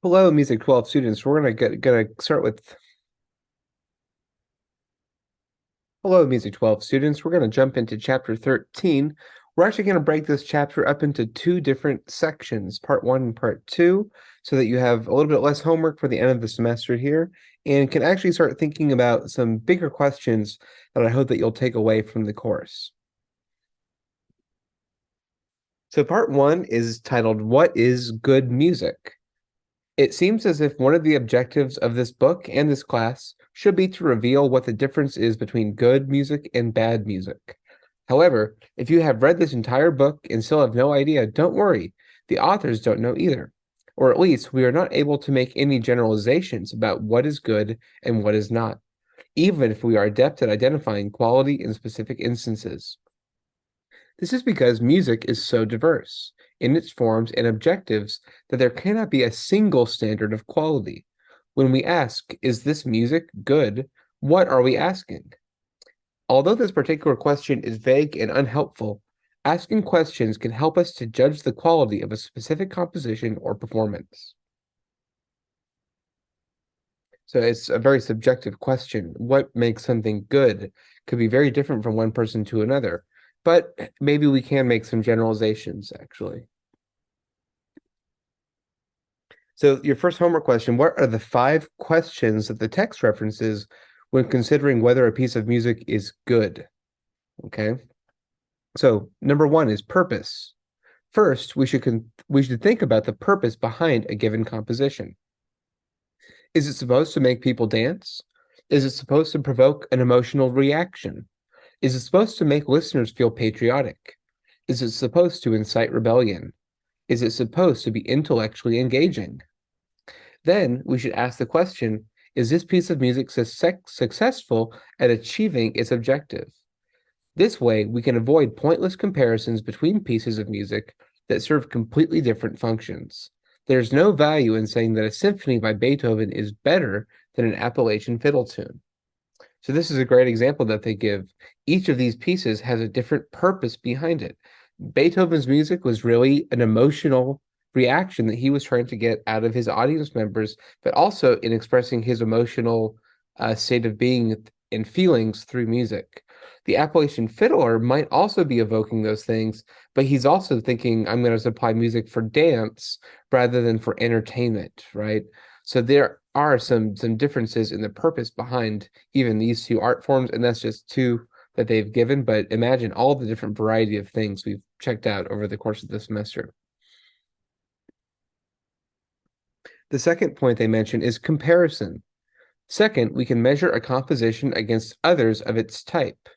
Hello, Music 12 students. We're gonna start with Hello, Music 12 students. We're gonna jump into chapter 13. We're actually gonna break this chapter up into two different sections, part one and part two, so that you have a little bit less homework for the end of the semester here and can actually start thinking about some bigger questions that I hope that you'll take away from the course. So part one is titled, What is Good Music? It seems as if one of the objectives of this book and this class should be to reveal what the difference is between good music and bad music. However, if you have read this entire book and still have no idea, don't worry. The authors don't know either. Or at least we are not able to make any generalizations about what is good and what is not, even if we are adept at identifying quality in specific instances. This is because music is so diverse in its forms and objectives that there cannot be a single standard of quality. When we ask, is this music good? What are we asking? Although this particular question is vague and unhelpful, asking questions can help us to judge the quality of a specific composition or performance. So it's a very subjective question. What makes something good could be very different from one person to another, but maybe we can make some generalizations, actually. So your first homework question, what are the 5 questions that the text references when considering whether a piece of music is good? Okay. So number 1 is purpose. First, we should think about the purpose behind a given composition. Is it supposed to make people dance? Is it supposed to provoke an emotional reaction? Is it supposed to make listeners feel patriotic? Is it supposed to incite rebellion? Is it supposed to be intellectually engaging? Then we should ask the question, is this piece of music successful at achieving its objective? This way, we can avoid pointless comparisons between pieces of music that serve completely different functions. There's no value in saying that a symphony by Beethoven is better than an Appalachian fiddle tune. So this is a great example that they give. Each of these pieces has a different purpose behind it. Beethoven's music was really an emotional reaction that he was trying to get out of his audience members, but also in expressing his emotional state of being and feelings through music. The Appalachian fiddler might also be evoking those things, but he's also thinking, I'm going to supply music for dance rather than for entertainment, right? So there are some differences in the purpose behind even these two art forms, and that's just two that they've given. But imagine all the different variety of things we've checked out over the course of the semester. The second point they mention is comparison. Second, we can measure a composition against others of its type.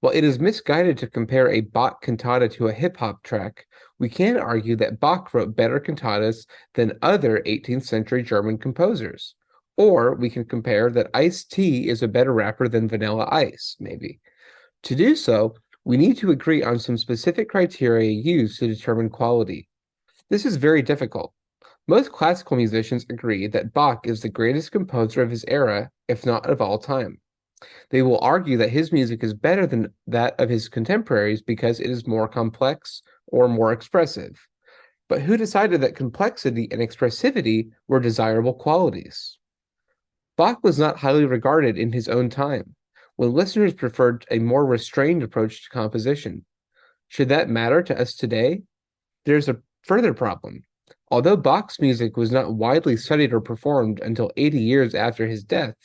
While it is misguided to compare a Bach cantata to a hip hop track, we can argue that Bach wrote better cantatas than other 18th century German composers. Or we can compare that Ice-T is a better rapper than Vanilla Ice, maybe. To do so, we need to agree on some specific criteria used to determine quality. This is very difficult. Most classical musicians agree that Bach is the greatest composer of his era, if not of all time. They will argue that his music is better than that of his contemporaries because it is more complex or more expressive. But who decided that complexity and expressivity were desirable qualities? Bach was not highly regarded in his own time, when listeners preferred a more restrained approach to composition. Should that matter to us today? There's a further problem. Although Bach's music was not widely studied or performed until 80 years after his death,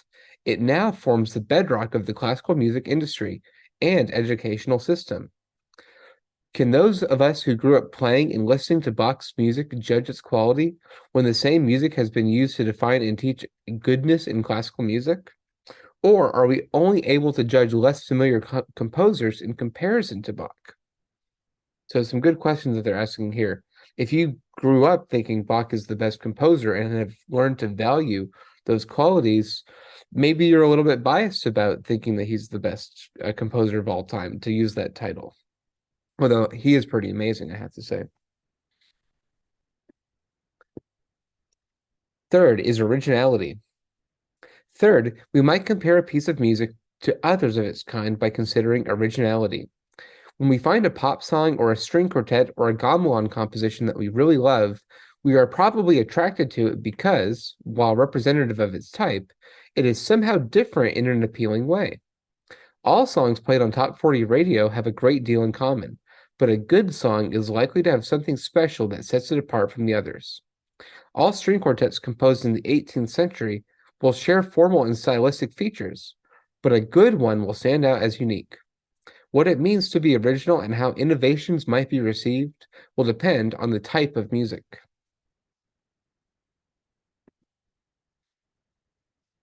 it now forms the bedrock of the classical music industry and educational system. Can those of us who grew up playing and listening to Bach's music judge its quality when the same music has been used to define and teach goodness in classical music? Or are we only able to judge less familiar composers in comparison to Bach? So some good questions that they're asking here. If you grew up thinking Bach is the best composer and have learned to value those qualities, maybe you're a little bit biased about thinking that he's the best composer of all time, to use that title. Although he is pretty amazing, I have to say. Third is originality. Third, we might compare a piece of music to others of its kind by considering originality. When we find a pop song or a string quartet or a gamelan composition that we really love, We are probably attracted to it because, while representative of its type, it is somehow different in an appealing way. All songs played on Top 40 radio have a great deal in common, but a good song is likely to have something special that sets it apart from the others. All string quartets composed in the 18th century will share formal and stylistic features, but a good one will stand out as unique. What it means to be original and how innovations might be received will depend on the type of music.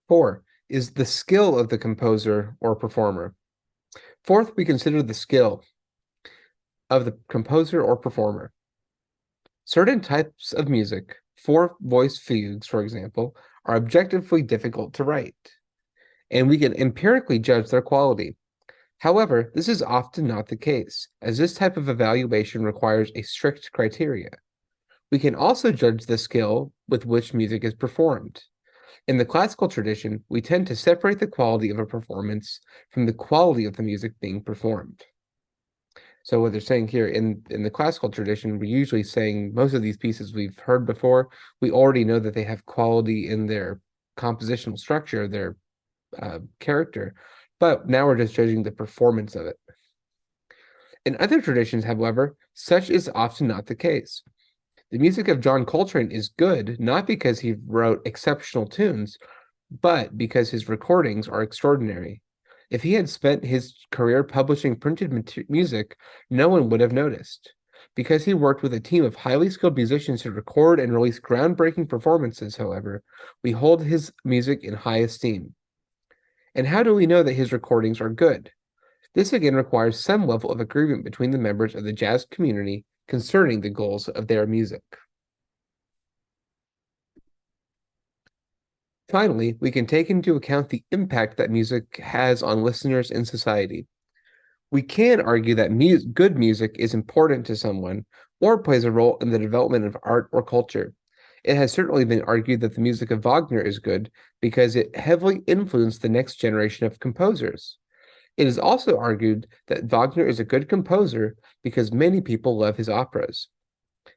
4 is the skill of the composer or performer. Fourth, we consider the skill of the composer or performer. Certain types of music, four-voice fugues, for example, are objectively difficult to write, and we can empirically judge their quality. However, this is often not the case, as this type of evaluation requires a strict criteria. We can also judge the skill with which music is performed. In the classical tradition, we tend to separate the quality of a performance from the quality of the music being performed. So what they're saying here in the classical tradition, we're usually saying most of these pieces we've heard before. We already know that they have quality in their compositional structure, their character, but now we're just judging the performance of it. In other traditions, however, such is often not the case. The music of John Coltrane is good, not because he wrote exceptional tunes, but because his recordings are extraordinary. If he had spent his career publishing printed music, no one would have noticed. Because he worked with a team of highly skilled musicians to record and release groundbreaking performances, however, we hold his music in high esteem. And how do we know that his recordings are good? This again requires some level of agreement between the members of the jazz community concerning the goals of their music. Finally, we can take into account the impact that music has on listeners in society. We can argue that good music is important to someone or plays a role in the development of art or culture. It has certainly been argued that the music of Wagner is good because it heavily influenced the next generation of composers. It is also argued that Wagner is a good composer because many people love his operas.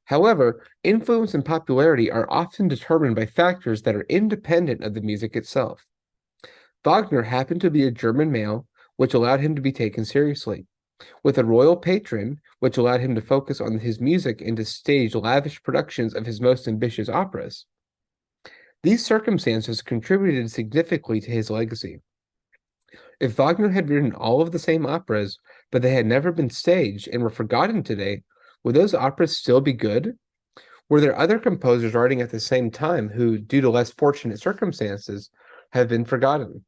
However, influence and popularity are often determined by factors that are independent of the music itself. Wagner happened to be a German male, which allowed him to be taken seriously, with a royal patron, which allowed him to focus on his music and to stage lavish productions of his most ambitious operas. These circumstances contributed significantly to his legacy. If Wagner had written all of the same operas, but they had never been staged and were forgotten today, would those operas still be good? Were there other composers writing at the same time who, due to less fortunate circumstances, have been forgotten,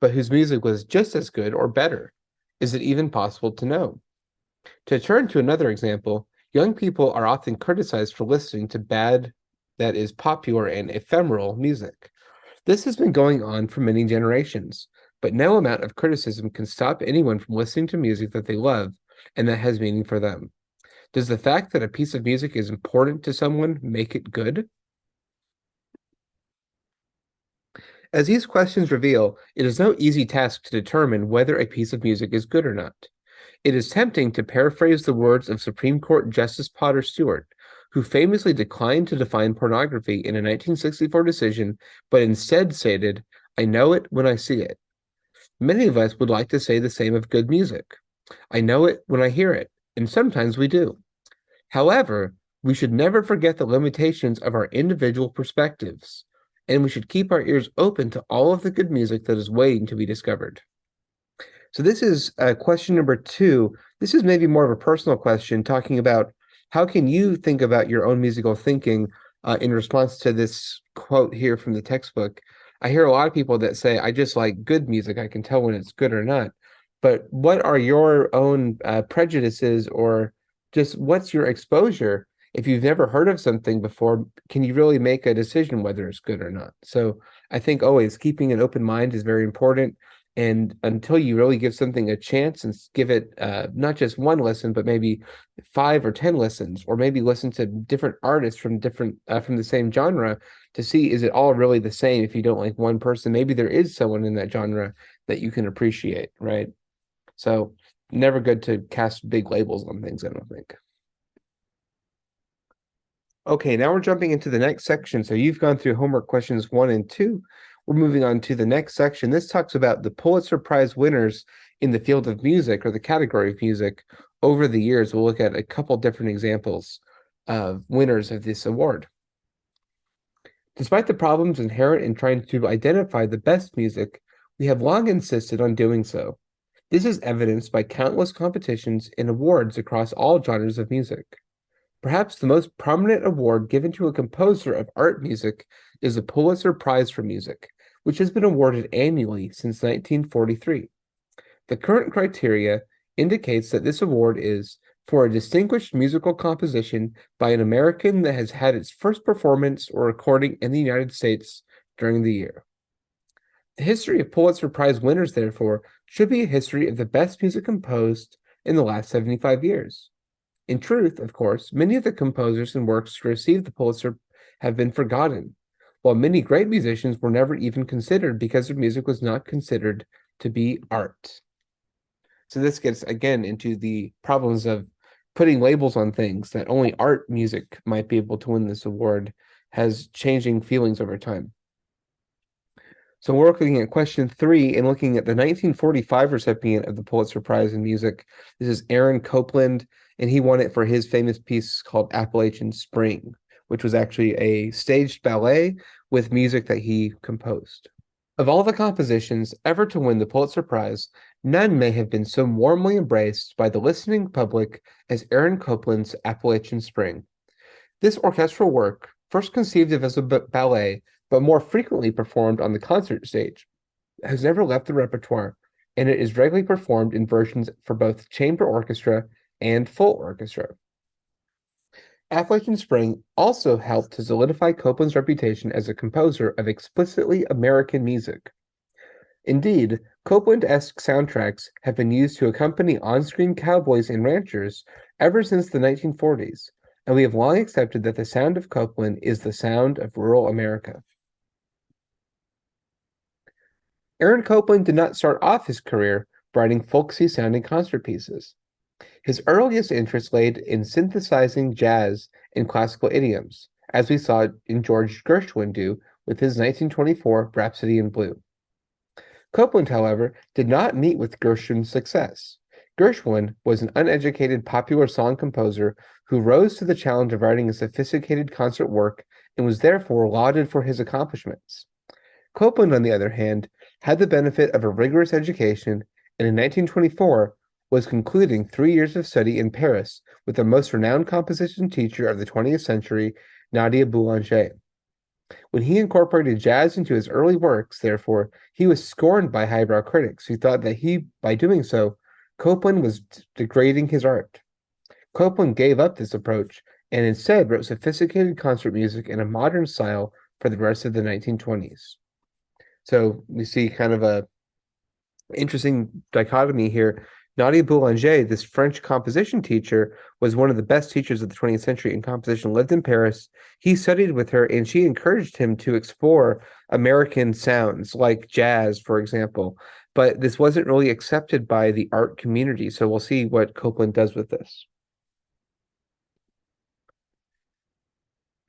but whose music was just as good or better? Is it even possible to know? To turn to another example, young people are often criticized for listening to bad, that is, popular and ephemeral music. This has been going on for many generations, but no amount of criticism can stop anyone from listening to music that they love and that has meaning for them. Does the fact that a piece of music is important to someone make it good? As these questions reveal, it is no easy task to determine whether a piece of music is good or not. It is tempting to paraphrase the words of Supreme Court Justice Potter Stewart, who famously declined to define pornography in a 1964 decision, but instead stated, "I know it when I see it." Many of us would like to say the same of good music. I know it when I hear it, and sometimes we do. However, we should never forget the limitations of our individual perspectives, and we should keep our ears open to all of the good music that is waiting to be discovered. So this is question number 2. This is maybe more of a personal question, talking about how can you think about your own musical thinking in response to this quote here from the textbook. I hear a lot of people that say, I just like good music. I can tell when it's good or not. But what are your own prejudices, or just what's your exposure? If you've never heard of something before, can you really make a decision whether it's good or not? So I think always keeping an open mind is very important. And until you really give something a chance and give it not just one listen, but maybe 5 or 10 listens, or maybe listen to different artists from the same genre to see, is it all really the same? If you don't like one person, maybe there is someone in that genre that you can appreciate, right? So never good to cast big labels on things, I don't think. Okay, now we're jumping into the next section. So you've gone through homework questions 1 and 2. We're moving on to the next section. This talks about the Pulitzer Prize winners in the field of music, or the category of music, over the years. We'll look at a couple different examples of winners of this award. Despite the problems inherent in trying to identify the best music, we have long insisted on doing so. This is evidenced by countless competitions and awards across all genres of music. Perhaps the most prominent award given to a composer of art music is the Pulitzer Prize for Music, which has been awarded annually since 1943. The current criteria indicates that this award is for a distinguished musical composition by an American that has had its first performance or recording in the United States during the year. The history of Pulitzer Prize winners, therefore, should be a history of the best music composed in the last 75 years. In truth, of course, many of the composers and works to receive the Pulitzer have been forgotten, while many great musicians were never even considered because their music was not considered to be art. So this gets, again, into the problems of putting labels on things that only art music might be able to win this award, has changing feelings over time. So we're looking at question 3 and looking at the 1945 recipient of the Pulitzer Prize in Music. This is Aaron Copland, and he won it for his famous piece called Appalachian Spring, which was actually a staged ballet with music that he composed. Of all the compositions ever to win the Pulitzer Prize, none may have been so warmly embraced by the listening public as Aaron Copland's Appalachian Spring. This orchestral work, first conceived of as a ballet, but more frequently performed on the concert stage, has never left the repertoire, and it is regularly performed in versions for both chamber orchestra and full orchestra. Appalachian Spring also helped to solidify Copland's reputation as a composer of explicitly American music. Indeed, Copland-esque soundtracks have been used to accompany on-screen cowboys and ranchers ever since the 1940s, and we have long accepted that the sound of Copland is the sound of rural America. Aaron Copland did not start off his career writing folksy-sounding concert pieces. His earliest interest laid in synthesizing jazz and classical idioms, as we saw in George Gershwin do with his 1924 Rhapsody in Blue. Copland, however, did not meet with Gershwin's success. Gershwin was an uneducated popular song composer who rose to the challenge of writing a sophisticated concert work and was therefore lauded for his accomplishments. Copland, on the other hand, had the benefit of a rigorous education, and in 1924 was concluding 3 years of study in Paris with the most renowned composition teacher of the 20th century, Nadia Boulanger. When he incorporated jazz into his early works, therefore, he was scorned by highbrow critics who thought that by doing so, Copland was degrading his art. Copland gave up this approach and instead wrote sophisticated concert music in a modern style for the rest of the 1920s. So we see kind of a interesting dichotomy here. Nadia Boulanger, this French composition teacher, was one of the best teachers of the 20th century in composition, lived in Paris. He studied with her, and she encouraged him to explore American sounds like jazz, for example. But this wasn't really accepted by the art community, so we'll see what Copland does with this.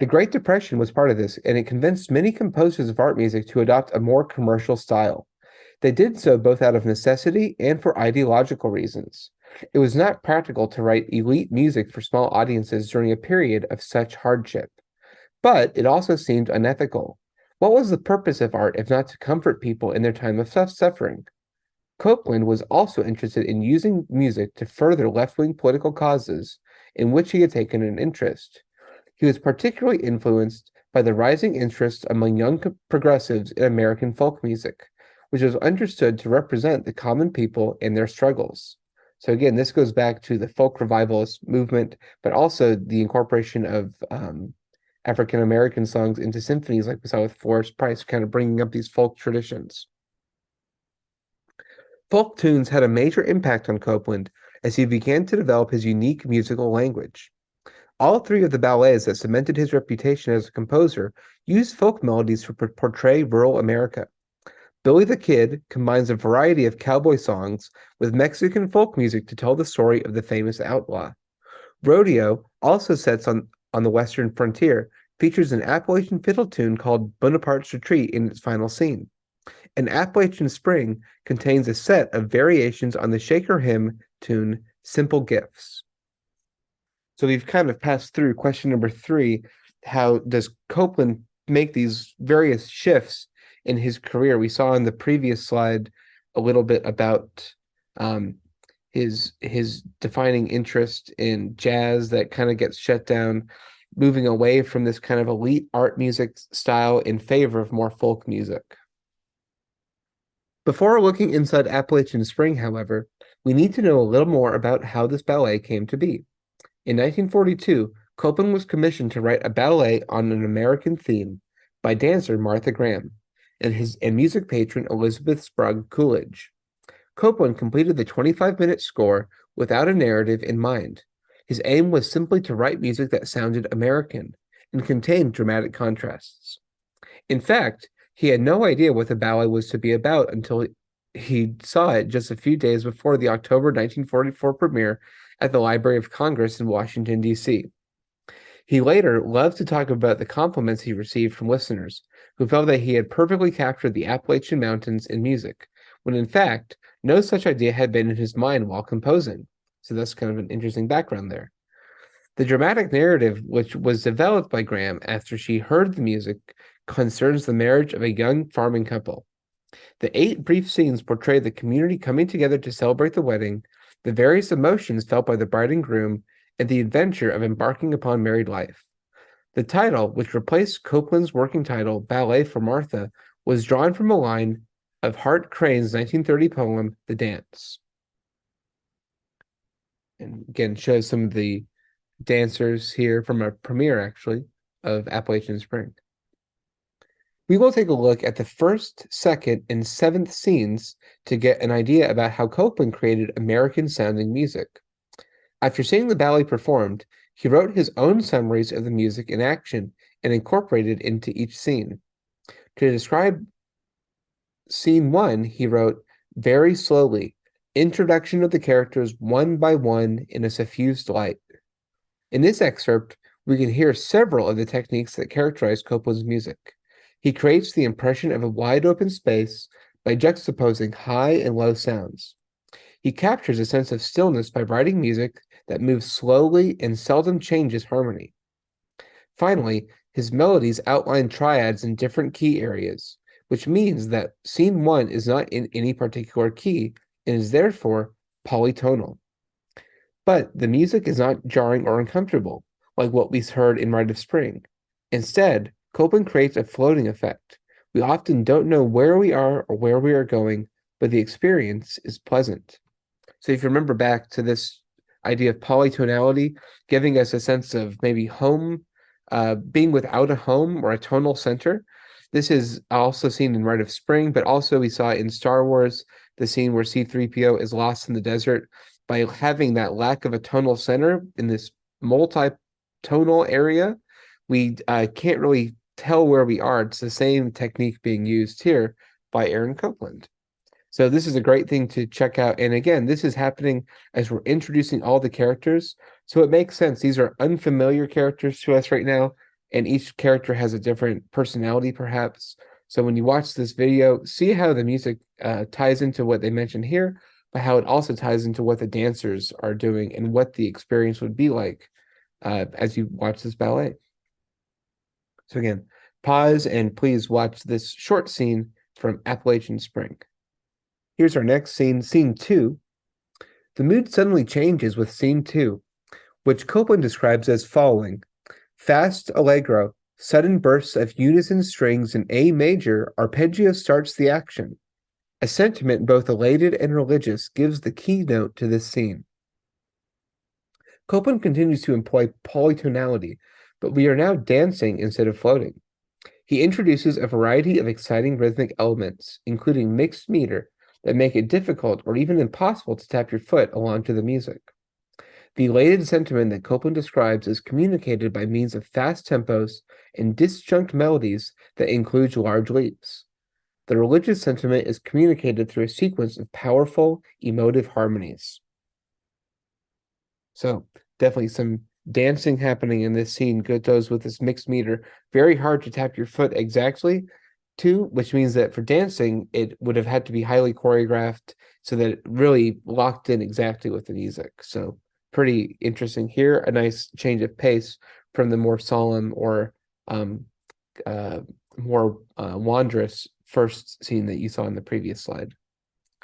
The Great Depression was part of this, and it convinced many composers of art music to adopt a more commercial style. They did so both out of necessity and for ideological reasons. It was not practical to write elite music for small audiences during a period of such hardship. But it also seemed unethical. What was the purpose of art if not to comfort people in their time of suffering? Copland was also interested in using music to further left-wing political causes in which he had taken an interest. He was particularly influenced by the rising interest among young progressives in American folk music, which was understood to represent the common people and their struggles. So again, this goes back to the folk revivalist movement, but also the incorporation of African American songs into symphonies, like we saw with Forrest Price, kind of bringing up these folk traditions. Folk tunes had a major impact on Copland as he began to develop his unique musical language. All 3 of the ballets that cemented his reputation as a composer used folk melodies to portray rural America. Billy the Kid combines a variety of cowboy songs with Mexican folk music to tell the story of the famous outlaw. Rodeo also sets on on the western frontier, features an Appalachian fiddle tune called Bonaparte's Retreat in its final scene. An Appalachian Spring contains a set of variations on the Shaker hymn tune Simple Gifts. So we've kind of passed through question number 3. How does Copland make these various shifts in his career? We saw in the previous slide a little bit about his defining interest in jazz that kind of gets shut down, moving away from this kind of elite art music style in favor of more folk music. Before looking inside Appalachian Spring, however, we need to know a little more about how this ballet came to be. In 1942, Copland was commissioned to write a ballet on an American theme by dancer Martha Graham and music patron Elizabeth Sprague Coolidge. Copland completed the 25-minute score without a narrative in mind. His aim was simply to write music that sounded American and contained dramatic contrasts. In fact, he had no idea what the ballet was to be about until he saw it just a few days before the October 1944 premiere at the Library of Congress in Washington, D.C. He later loved to talk about the compliments he received from listeners who felt that he had perfectly captured the Appalachian Mountains in music, when in fact, no such idea had been in his mind while composing. So that's kind of an interesting background there. The dramatic narrative, which was developed by Graham after she heard the music, concerns the marriage of a young farming couple. The 8 brief scenes portray the community coming together to celebrate the wedding, the various emotions felt by the bride and groom, and the adventure of embarking upon married life. The title, which replaced Copland's working title, Ballet for Martha, was drawn from a line of Hart Crane's 1930 poem, The Dance. And again, shows some of the dancers here from a premiere, actually, of Appalachian Spring. We will take a look at the first, second, and seventh scenes to get an idea about how Copland created American-sounding music. After seeing the ballet performed, he wrote his own summaries of the music in action and incorporated into each scene. To describe Scene 1, he wrote, "Very slowly, introduction of the characters one by one in a suffused light." In this excerpt, we can hear several of the techniques that characterize Copland's music. He creates the impression of a wide open space by juxtaposing high and low sounds. He captures a sense of stillness by writing music that moves slowly and seldom changes harmony. Finally, his melodies outline triads in different key areas, which means that scene 1 is not in any particular key and is therefore polytonal. But the music is not jarring or uncomfortable, like what we heard in Rite of Spring. Instead, Copland creates a floating effect. We often don't know where we are or where we are going, but the experience is pleasant. So if you remember back to this idea of polytonality, giving us a sense of maybe home, being without a home or a tonal center. This is also seen in Rite of Spring, but also we saw in Star Wars, the scene where C-3PO is lost in the desert. By having that lack of a tonal center in this multi-tonal area, we can't really tell where we are. It's the same technique being used here by Aaron Copland. So this is a great thing to check out. And again, this is happening as we're introducing all the characters. So it makes sense. These are unfamiliar characters to us right now, and each character has a different personality, perhaps. So when you watch this video, see how the music ties into what they mentioned here, but how it also ties into what the dancers are doing and what the experience would be like as you watch this ballet. So again, pause and please watch this short scene from Appalachian Spring. Here's our next scene, scene 2. The mood suddenly changes with scene 2, which Copland describes as following: fast allegro, sudden bursts of unison strings in A major, arpeggio starts the action. A sentiment both elated and religious gives the keynote to this scene. Copland continues to employ polytonality, but we are now dancing instead of floating. He introduces a variety of exciting rhythmic elements, including mixed meter, that make it difficult or even impossible to tap your foot along to the music. The elated sentiment that Copland describes is communicated by means of fast tempos and disjunct melodies that include large leaps. The religious sentiment is communicated through a sequence of powerful, emotive harmonies. So, definitely some dancing happening in this scene goes with this mixed meter. Very hard to tap your foot exactly to, which means that for dancing, it would have had to be highly choreographed so that it really locked in exactly with the music. So pretty interesting here. A nice change of pace from the more solemn or um, uh, more wondrous first scene that you saw in the previous slide.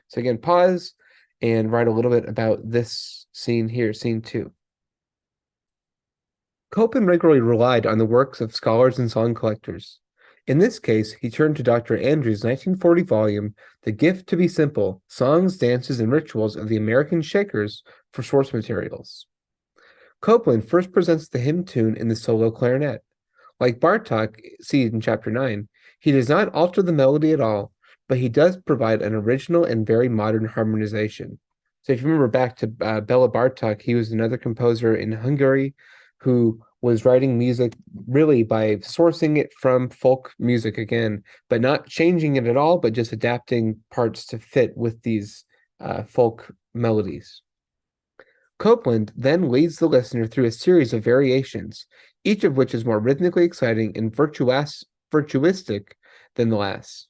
So again, pause and write a little bit about this scene here, scene 2. Copland regularly relied on the works of scholars and song collectors. In this case, he turned to Dr. Andrews' 1940 volume, The Gift to Be Simple, Songs, Dances, and Rituals of the American Shakers for source materials. Copland first presents the hymn tune in the solo clarinet. Like Bartók, seen in chapter 9, he does not alter the melody at all, but he does provide an original and very modern harmonization. So if you remember back to Bela Bartók, he was another composer in Hungary who was writing music really by sourcing it from folk music again, but not changing it at all, but just adapting parts to fit with these folk melodies. Copland then leads the listener through a series of variations, each of which is more rhythmically exciting and virtuistic than the last.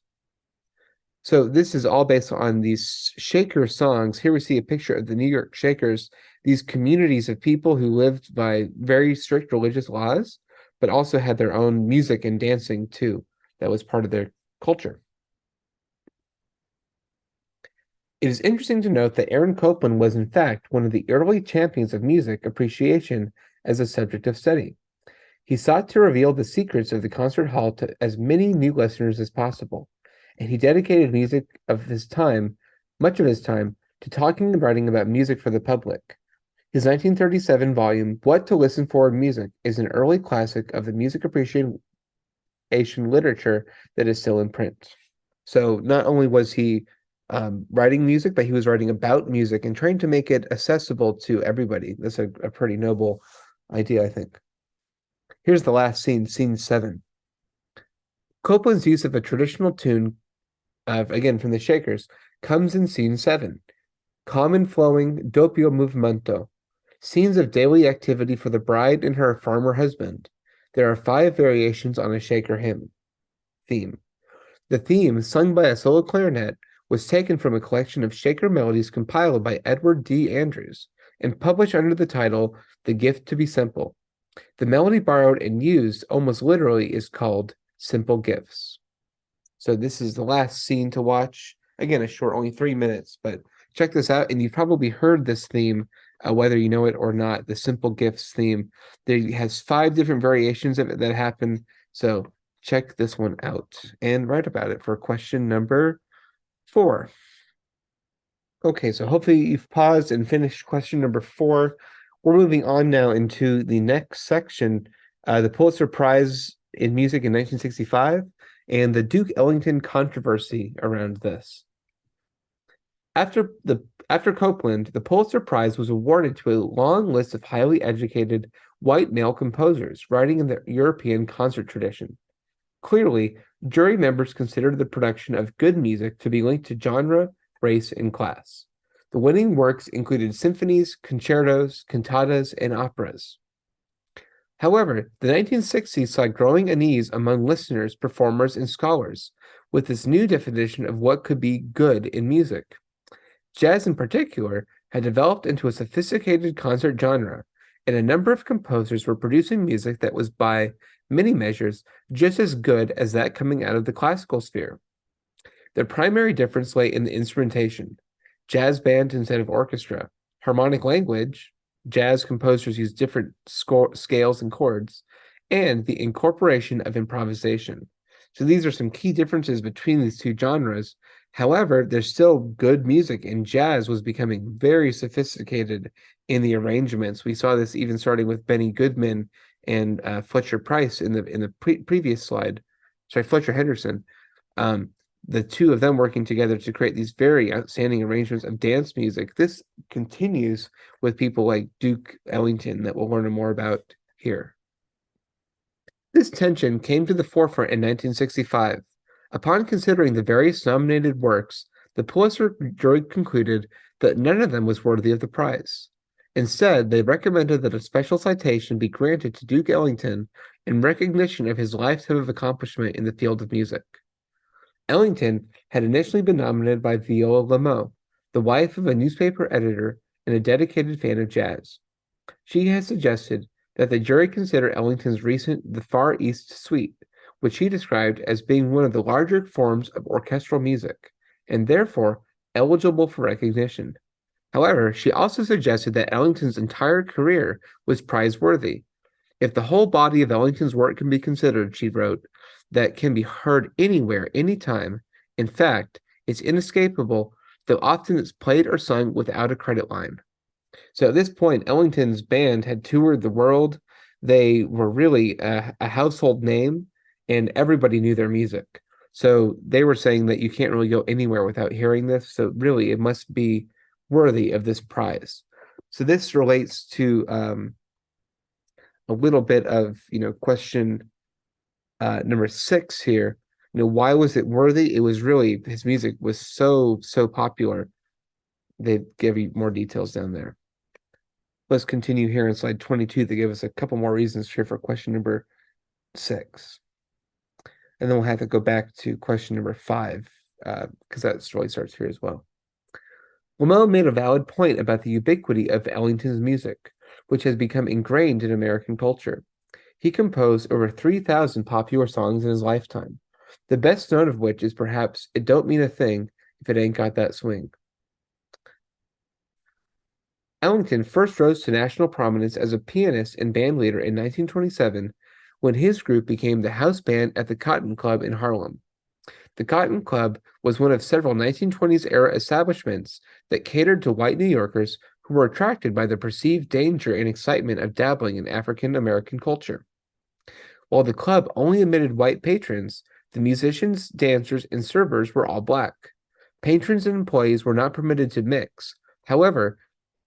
So this is all based on these Shaker songs. Here we see a picture of the New York Shakers, these communities of people who lived by very strict religious laws, but also had their own music and dancing too. That was part of their culture. It is interesting to note that Aaron Copland was in fact one of the early champions of music appreciation as a subject of study. He sought to reveal the secrets of the concert hall to as many new listeners as possible, and he dedicated much of his time, to talking and writing about music for the public. His 1937 volume, What to Listen For in Music, is an early classic of the music appreciation literature that is still in print. So not only was he writing music, but he was writing about music and trying to make it accessible to everybody. That's a pretty noble idea, I think. Here's the last scene, scene 7. Copland's use of a traditional tune, again from the Shakers, comes in scene 7. Calm and flowing, doppio movimento. Scenes of daily activity for the bride and her farmer husband. There are 5 variations on a Shaker hymn theme. The theme, sung by a solo clarinet, was taken from a collection of Shaker melodies compiled by Edward D. Andrews and published under the title The Gift to Be Simple. The melody borrowed and used almost literally is called Simple Gifts. So this is the last scene to watch. Again, a short, only 3 minutes, but check this out. And you've probably heard this theme, whether you know it or not, the Simple Gifts theme. There has 5 different variations of it that happen. So check this one out and write about it for question number 4. Okay, so hopefully you've paused and finished question number 4. We're moving on now into the next section, the Pulitzer Prize in Music in 1965 and the Duke Ellington controversy around this. After Copland, the Pulitzer Prize was awarded to a long list of highly educated white male composers writing in the European concert tradition. Clearly, jury members considered the production of good music to be linked to genre, race, and class. The winning works included symphonies, concertos, cantatas, and operas. However, the 1960s saw growing unease among listeners, performers, and scholars with this new definition of what could be good in music. Jazz, in particular, had developed into a sophisticated concert genre, and a number of composers were producing music that was, by many measures, just as good as that coming out of the classical sphere. The primary difference lay in the instrumentation. Jazz band instead of orchestra, harmonic language, jazz composers use different scales and chords, and the incorporation of improvisation. So these are some key differences between these two genres. However, there's still good music, and jazz was becoming very sophisticated in the arrangements. We saw this even starting with Benny Goodman and Fletcher Price in the previous slide. Sorry, Fletcher Henderson. The two of them working together to create these very outstanding arrangements of dance music. This continues with people like Duke Ellington that we'll learn more about here. This tension came to the forefront in 1965. Upon considering the various nominated works, the Pulitzer jury concluded that none of them was worthy of the prize. Instead, they recommended that a special citation be granted to Duke Ellington in recognition of his lifetime of accomplishment in the field of music. Ellington had initially been nominated by Viola Lameau, the wife of a newspaper editor and a dedicated fan of jazz. She has suggested that the jury consider Ellington's recent The Far East Suite, which he described as being one of the larger forms of orchestral music, and therefore eligible for recognition. However, she also suggested that Ellington's entire career was prize-worthy. If the whole body of Ellington's work can be considered, she wrote, that can be heard anywhere, anytime. In fact, it's inescapable, though often it's played or sung without a credit line. So at this point, Ellington's band had toured the world. They were really a household name, and everybody knew their music. So they were saying that you can't really go anywhere without hearing this. So really, it must be worthy of this prize. So this relates to a little bit of question number 6 here. Why was it worthy? It was really his music was so popular. They give you more details down there. Let's continue here in slide 22. They give us a couple more reasons here for question number 6. And then we'll have to go back to question number 5, because that really starts here as well. Lameau made a valid point about the ubiquity of Ellington's music, which has become ingrained in American culture. He composed over 3,000 popular songs in his lifetime, the best known of which is perhaps It Don't Mean a Thing If It Ain't Got That Swing. Ellington first rose to national prominence as a pianist and bandleader in 1927 when his group became the house band at the Cotton Club in Harlem. The Cotton Club was one of several 1920s-era establishments that catered to white New Yorkers who were attracted by the perceived danger and excitement of dabbling in African-American culture. While the club only admitted white patrons, the musicians, dancers, and servers were all black. Patrons and employees were not permitted to mix. However,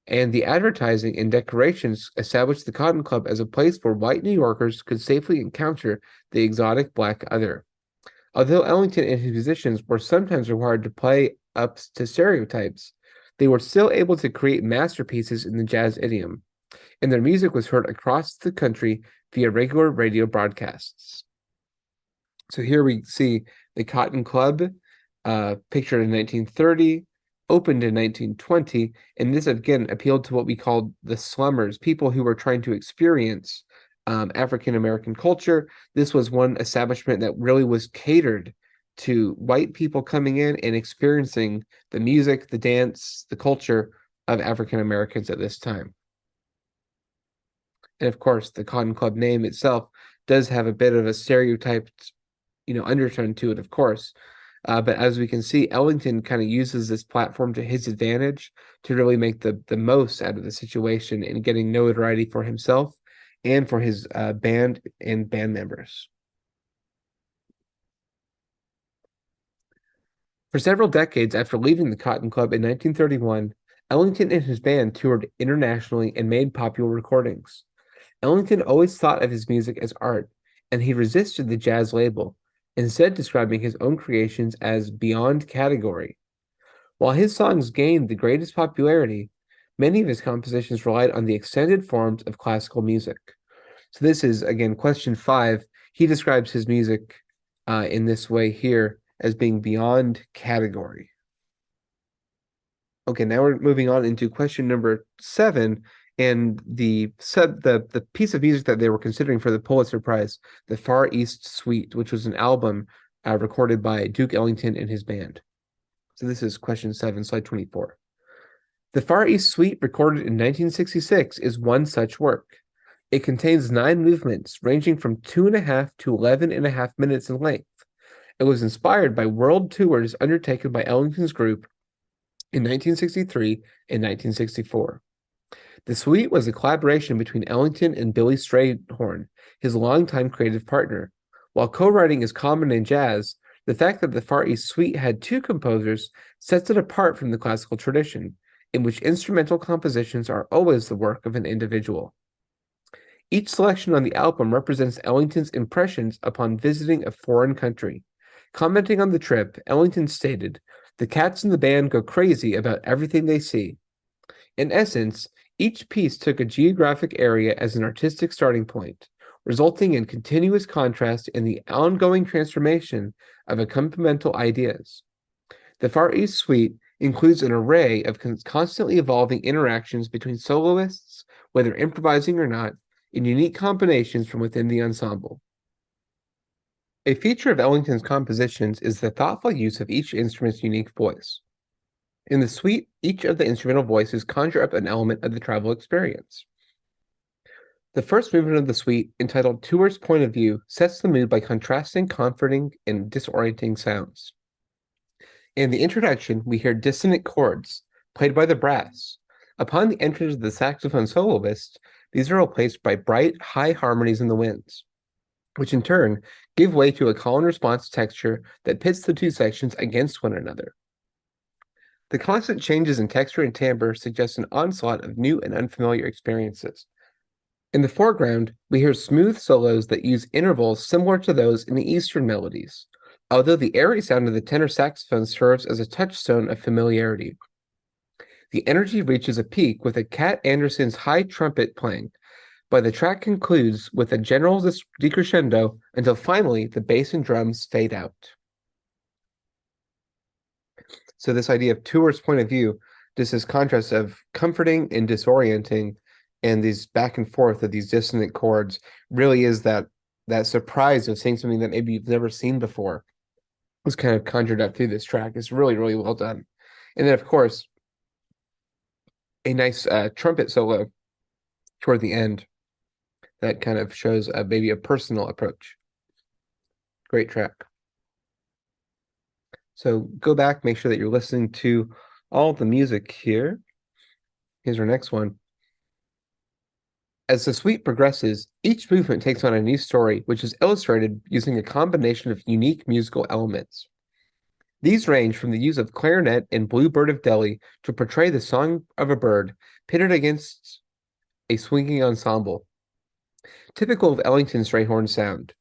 and the advertising and decorations established the Cotton Club as a place where white New Yorkers could safely encounter the exotic black other. Although Ellington and his musicians were sometimes required to play up to stereotypes, they were still able to create masterpieces in the jazz idiom, and their music was heard across the country via regular radio broadcasts. So here we see the Cotton Club, pictured in 1930, opened in 1920, and this again appealed to what we called the slummers, people who were trying to experience African-American culture. This was one establishment that really was catered to white people coming in and experiencing the music, the dance, the culture of African-Americans at this time. And of course, the Cotton Club name itself does have a bit of a stereotyped, undertone to it, of course. But as we can see, Ellington kind of uses this platform to his advantage to really make the most out of the situation and getting notoriety for himself and for his band and band members. For several decades after leaving the Cotton Club in 1931, Ellington and his band toured internationally and made popular recordings. Ellington always thought of his music as art, and he resisted the jazz label, instead describing his own creations as beyond category. While his songs gained the greatest popularity, many of his compositions relied on the extended forms of classical music. So this is, again, question 5. He describes his music in this way here as being beyond category. Okay, now we're moving on into question number 7, and the piece of music that they were considering for the Pulitzer Prize, the Far East Suite, which was an album recorded by Duke Ellington and his band. So this is question 7, slide 24. The Far East Suite, recorded in 1966, is one such work. It contains 9 movements, ranging from 2.5 to 11.5 minutes in length. It was inspired by world tours undertaken by Ellington's group in 1963 and 1964. The suite was a collaboration between Ellington and Billy Strayhorn, his longtime creative partner. While co-writing is common in jazz, the fact that the Far East Suite had 2 composers sets it apart from the classical tradition, in which instrumental compositions are always the work of an individual. Each selection on the album represents Ellington's impressions upon visiting a foreign country. Commenting on the trip, Ellington stated, "The cats in the band go crazy about everything they see." In essence, Each piece took a geographic area as an artistic starting point, resulting in continuous contrast in the ongoing transformation of accompanimental ideas. The Far East Suite includes an array of constantly evolving interactions between soloists, whether improvising or not, in unique combinations from within the ensemble. A feature of Ellington's compositions is the thoughtful use of each instrument's unique voice. In the suite, each of the instrumental voices conjure up an element of the travel experience. The first movement of the suite, entitled Tour's Point of View, sets the mood by contrasting, comforting, and disorienting sounds. In the introduction, we hear dissonant chords, played by the brass. Upon the entrance of the saxophone soloist, these are replaced by bright, high harmonies in the winds, which in turn give way to a call and response texture that pits the two sections against one another. The constant changes in texture and timbre suggest an onslaught of new and unfamiliar experiences. In the foreground, we hear smooth solos that use intervals similar to those in the Eastern melodies, although the airy sound of the tenor saxophone serves as a touchstone of familiarity. The energy reaches a peak with a Cat Anderson's high trumpet playing, but the track concludes with a general decrescendo until finally the bass and drums fade out. So this idea of Tour's point of view, this contrast of comforting and disorienting, and these back and forth of these dissonant chords, really is that surprise of seeing something that maybe you've never seen before was kind of conjured up through this track. It's really, really well done. And then, of course, a nice trumpet solo toward the end that kind of shows maybe a personal approach. Great track. So go back, make sure that you're listening to all the music here. Here's our next one. As the suite progresses, each movement takes on a new story, which is illustrated using a combination of unique musical elements. These range from the use of clarinet in Bluebird of Delhi to portray the song of a bird pitted against a swinging ensemble, typical of Ellington's Strayhorn sound,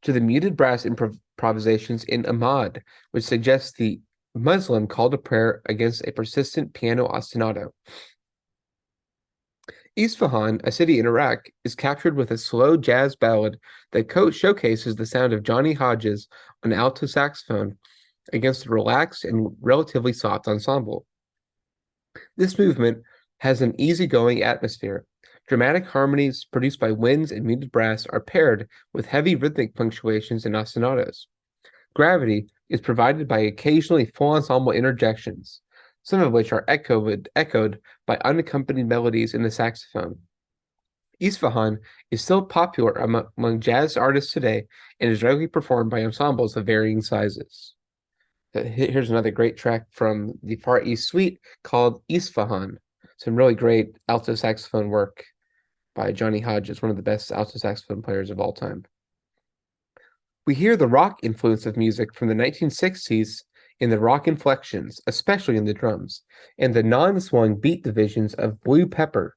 to the muted brass improvisations in Ahmad, which suggests the Muslim call to prayer against a persistent piano ostinato. Isfahan, a city in Iraq, is captured with a slow jazz ballad that showcases the sound of Johnny Hodges on alto saxophone against a relaxed and relatively soft ensemble. This movement has an easygoing atmosphere. Dramatic harmonies produced by winds and muted brass are paired with heavy rhythmic punctuations and ostinatos. Gravity is provided by occasionally full ensemble interjections, some of which are echoed by unaccompanied melodies in the saxophone. Isfahan is still popular among jazz artists today and is regularly performed by ensembles of varying sizes. Here's another great track from the Far East Suite called Isfahan. Some really great alto saxophone work by Johnny Hodges, one of the best alto saxophone players of all time. We hear the rock influence of music from the 1960s in the rock inflections, especially in the drums, and the non-swung beat divisions of Blue Pepper,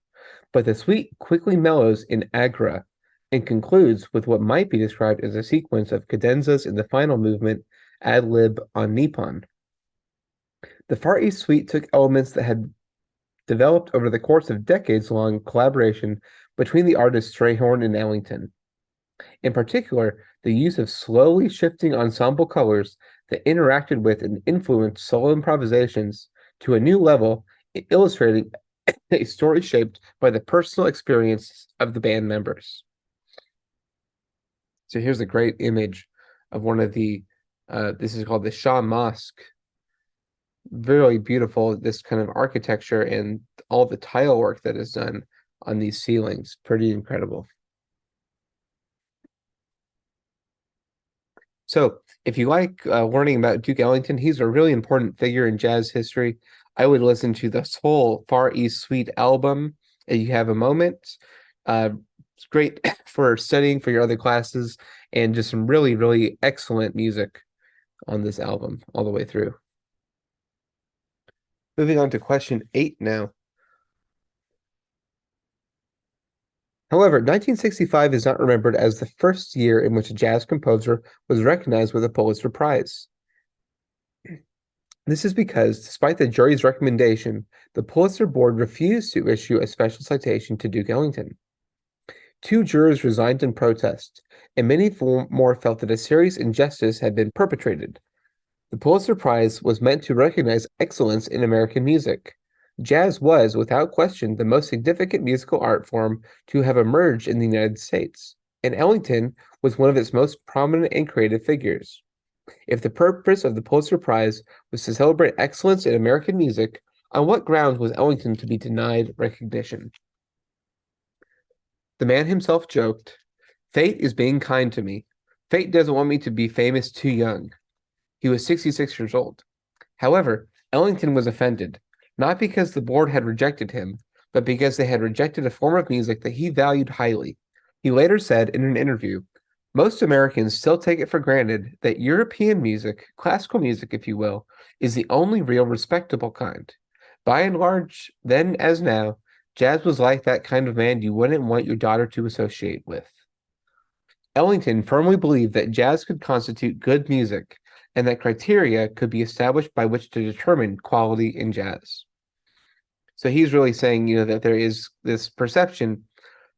but the suite quickly mellows in Agra and concludes with what might be described as a sequence of cadenzas in the final movement, ad lib on Nippon. The Far East Suite took elements that had developed over the course of decades-long collaboration between the artists Strayhorn and Ellington. In particular, the use of slowly shifting ensemble colors that interacted with and influenced solo improvisations to a new level, illustrating a story shaped by the personal experience of the band members. So here's a great image of one of the, this is called the Shah Mosque. Very beautiful, this kind of architecture and all the tile work that is done on these ceilings. Pretty incredible. So if you like learning about Duke Ellington, he's a really important figure in jazz history. I would listen to this whole Far East Suite album if you have a moment. It's great for studying for your other classes, and just some really, really excellent music on this album all the way through. Moving on to question 8 now. However, 1965 is not remembered as the first year in which a jazz composer was recognized with a Pulitzer Prize. This is because, despite the jury's recommendation, the Pulitzer Board refused to issue a special citation to Duke Ellington. 2 jurors resigned in protest, and many more felt that a serious injustice had been perpetrated. The Pulitzer Prize was meant to recognize excellence in American music. Jazz was, without question, the most significant musical art form to have emerged in the United States, and Ellington was one of its most prominent and creative figures. If the purpose of the Pulitzer Prize was to celebrate excellence in American music, on what grounds was Ellington to be denied recognition? The man himself joked, "Fate is being kind to me. Fate doesn't want me to be famous too young." He was 66 years old. However, Ellington was offended, not because the board had rejected him, but because they had rejected a form of music that he valued highly. He later said in an interview, "Most Americans still take it for granted that European music, classical music, if you will, is the only real respectable kind. By and large, then as now, jazz was like that kind of man you wouldn't want your daughter to associate with." Ellington firmly believed that jazz could constitute good music, and that criteria could be established by which to determine quality in jazz. So he's really saying, that there is this perception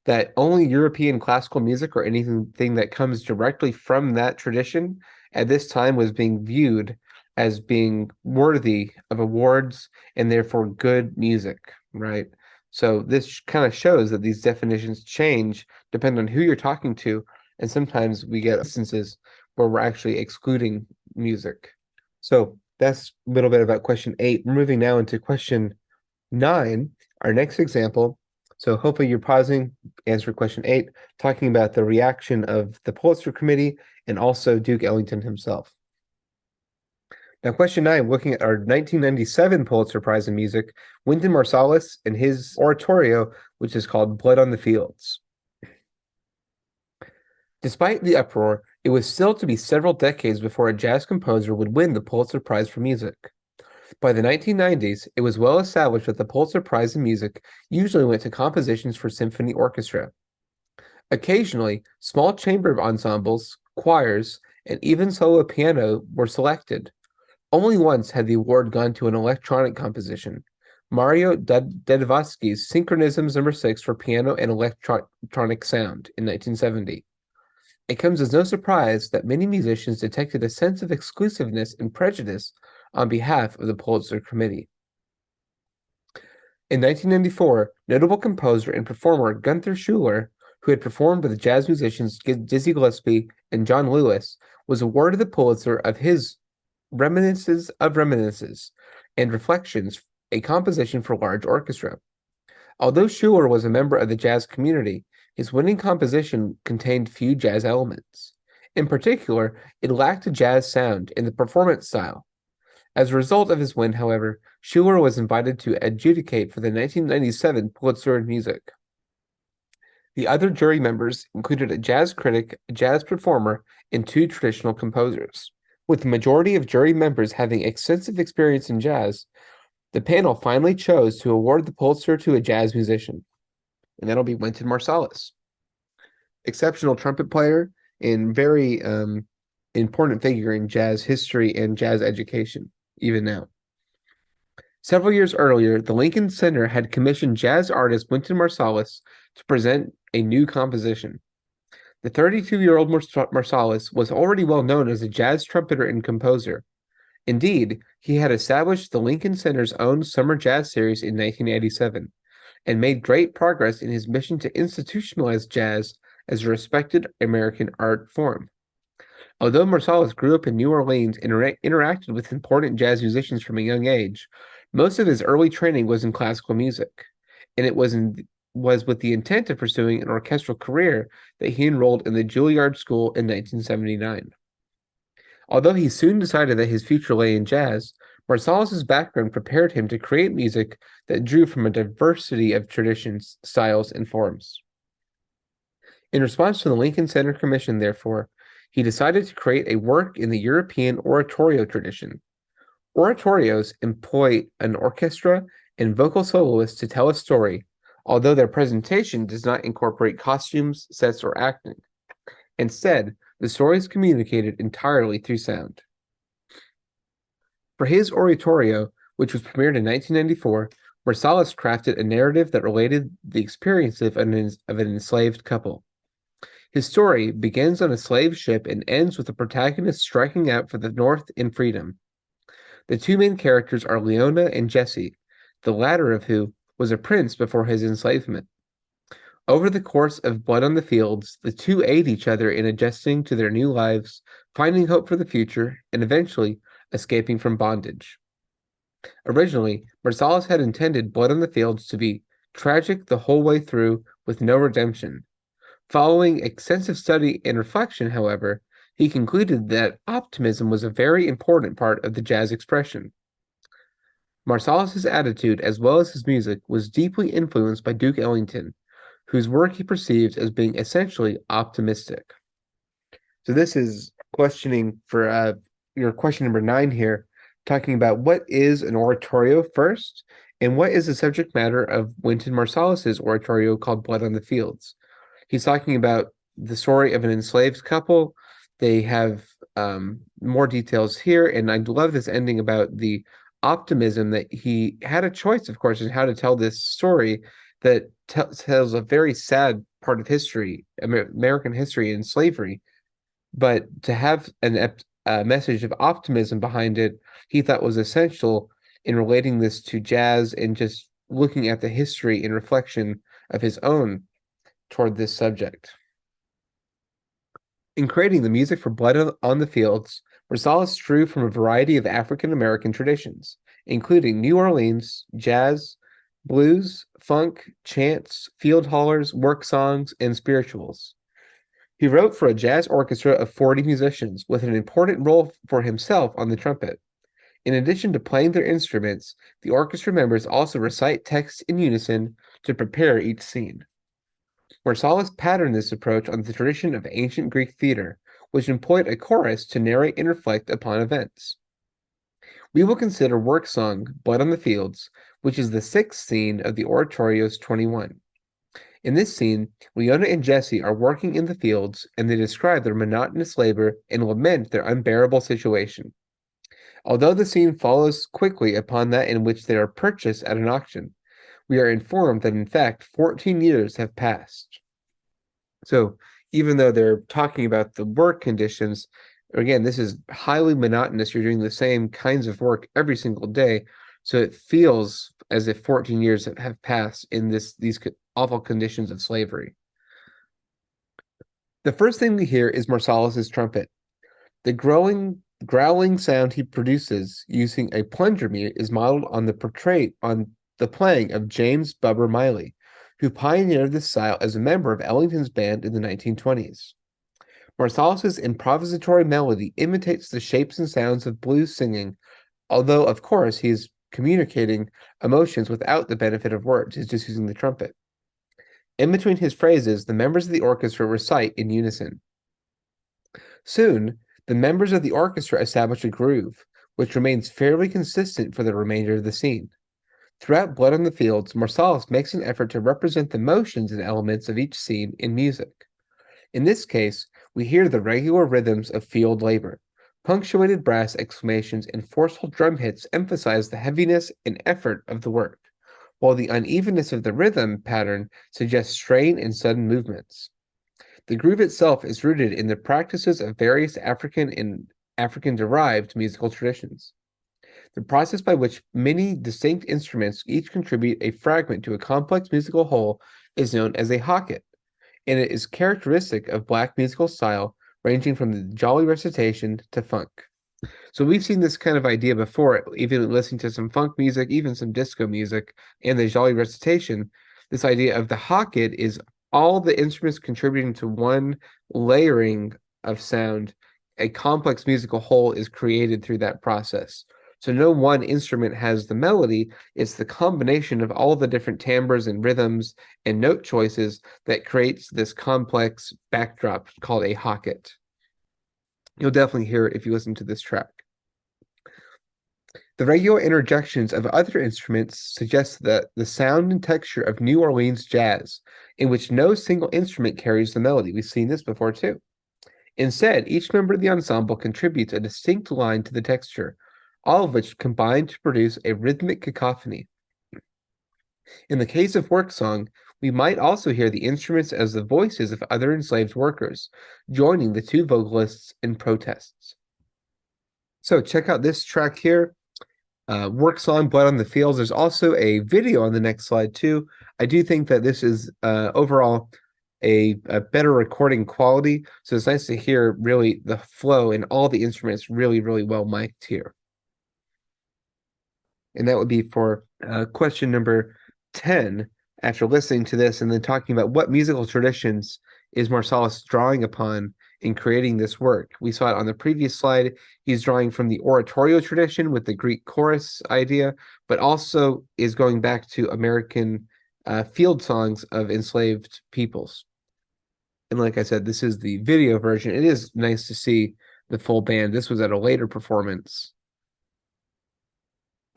that only European classical music or anything that comes directly from that tradition at this time was being viewed as being worthy of awards and therefore good music, right? So this kind of shows that these definitions change depending on who you're talking to, and sometimes we get instances where we're actually excluding music. So that's a little bit about question 8. We're moving now into question 9, our next example. So hopefully you're pausing, answer question 8, talking about the reaction of the Pulitzer Committee and also Duke Ellington himself. Now, question 9, looking at our 1997 Pulitzer Prize in Music, Wynton Marsalis and his oratorio, which is called Blood on the Fields. Despite the uproar, it was still to be several decades before a jazz composer would win the Pulitzer Prize for Music. By the 1990s, it was well established that the Pulitzer Prize in Music usually went to compositions for symphony orchestra. Occasionally, small chamber ensembles, choirs, and even solo piano were selected. Only once had the award gone to an electronic composition, Mario Dedovsky's Synchronisms No. 6 for piano and electronic sound in 1970. It comes as no surprise that many musicians detected a sense of exclusiveness and prejudice on behalf of the Pulitzer Committee. In 1994, notable composer and performer Gunther Schuller, who had performed with jazz musicians Dizzy Gillespie and John Lewis, was awarded the Pulitzer of his Reminiscences of Reminiscences and Reflections, a composition for large orchestra. Although Schuller was a member of the jazz community, his winning composition contained few jazz elements. In particular, it lacked a jazz sound in the performance style. As a result of his win, however, Schuller was invited to adjudicate for the 1997 Pulitzer in Music. The other jury members included a jazz critic, a jazz performer, and 2 traditional composers. With the majority of jury members having extensive experience in jazz, the panel finally chose to award the Pulitzer to a jazz musician, and that'll be Wynton Marsalis. Exceptional trumpet player and very important figure in jazz history and jazz education, even now. Several years earlier, the Lincoln Center had commissioned jazz artist Wynton Marsalis to present a new composition. The 32-year-old Marsalis was already well known as a jazz trumpeter and composer. Indeed, he had established the Lincoln Center's own Summer Jazz Series in 1987 and made great progress in his mission to institutionalize jazz as a respected American art form. Although Marsalis grew up in New Orleans and interacted with important jazz musicians from a young age, most of his early training was in classical music, and it was with the intent of pursuing an orchestral career that he enrolled in the Juilliard School in 1979. Although he soon decided that his future lay in jazz, Marsalis's background prepared him to create music that drew from a diversity of traditions, styles, and forms. In response to the Lincoln Center Commission, therefore, he decided to create a work in the European oratorio tradition. Oratorios employ an orchestra and vocal soloists to tell a story, although their presentation does not incorporate costumes, sets, or acting. Instead, the story is communicated entirely through sound. For his oratorio, which was premiered in 1994, Marsalis crafted a narrative that related the experience of an enslaved couple. His story begins on a slave ship and ends with the protagonist striking out for the North in freedom. The two main characters are Leona and Jesse, the latter of who was a prince before his enslavement. Over the course of Blood on the Fields, the two aid each other in adjusting to their new lives, finding hope for the future, and eventually escaping from bondage. Originally, Marsalis had intended Blood on the Fields to be tragic the whole way through with no redemption. Following extensive study and reflection, however, he concluded that optimism was a very important part of the jazz expression. Marsalis's attitude, as well as his music, was deeply influenced by Duke Ellington, whose work he perceived as being essentially optimistic. So this is questioning for your question number 9 here, talking about what is an oratorio first, and what is the subject matter of Wynton Marsalis's oratorio called Blood on the Fields. He's talking about the story of an enslaved couple. They have more details here, and I love this ending about the optimism that he had a choice, of course, in how to tell this story that tells a very sad part of history, American history and slavery. But to have a message of optimism behind it, he thought was essential in relating this to jazz and just looking at the history and reflection of his own toward this subject. In creating the music for Blood on the Fields, Marsalis drew from a variety of African American traditions, including New Orleans, jazz, blues, funk, chants, field hollers, work songs, and spirituals. He wrote for a jazz orchestra of 40 musicians, with an important role for himself on the trumpet. In addition to playing their instruments, the orchestra members also recite texts in unison to prepare each scene. Marsalis patterned this approach on the tradition of ancient Greek theater, which employed a chorus to narrate and reflect upon events. We will consider work song Blood on the Fields, which is the 6th scene of the oratorio's 21. In this scene, Leona and Jesse are working in the fields, and they describe their monotonous labor and lament their unbearable situation. Although the scene follows quickly upon that in which they are purchased at an auction, we are informed that in fact 14 years have passed. So even though they're talking about the work conditions, again, this is highly monotonous. You're doing the same kinds of work every single day. So it feels as if 14 years have passed in these awful conditions of slavery. The first thing we hear is Marsalis's trumpet. The growling sound he produces using a plunger mute is modeled on the playing of James Bubber Miley, who pioneered this style as a member of Ellington's band in the 1920s. Marsalis's improvisatory melody imitates the shapes and sounds of blues singing, although, of course, he's communicating emotions without the benefit of words. He's just using the trumpet. In between his phrases, the members of the orchestra recite in unison. Soon, the members of the orchestra establish a groove, which remains fairly consistent for the remainder of the scene. Throughout Blood on the Fields, Marsalis makes an effort to represent the motions and elements of each scene in music. In this case, we hear the regular rhythms of field labor. Punctuated brass exclamations and forceful drum hits emphasize the heaviness and effort of the work, while the unevenness of the rhythm pattern suggests strain and sudden movements. The groove itself is rooted in the practices of various African and African-derived musical traditions. The process by which many distinct instruments each contribute a fragment to a complex musical whole is known as a hocket, and it is characteristic of Black musical style, ranging from the jolly recitation to funk. So we've seen this kind of idea before, even listening to some funk music, even some disco music, and the jolly recitation. This idea of the hocket is all the instruments contributing to one layering of sound. A complex musical whole is created through that process. So no one instrument has the melody. It's the combination of all the different timbres and rhythms and note choices that creates this complex backdrop called a hocket. You'll definitely hear it if you listen to this track. The regular interjections of other instruments suggest that the sound and texture of New Orleans jazz, in which no single instrument carries the melody. We've seen this before too. Instead, each member of the ensemble contributes a distinct line to the texture, all of which combine to produce a rhythmic cacophony. In the case of work song, we might also hear the instruments as the voices of other enslaved workers, joining the two vocalists in protests. So check out this track here, work song, Blood on the Fields. There's also a video on the next slide too. I do think that this is overall a better recording quality, so it's nice to hear really the flow and all the instruments really, really well mic'd here. And that would be for question number 10, after listening to this and then talking about what musical traditions is Marsalis drawing upon in creating this work. We saw it on the previous slide. He's drawing from the oratorio tradition with the Greek chorus idea, but also is going back to American field songs of enslaved peoples. And like I said, this is the video version. It is nice to see the full band. This was at a later performance.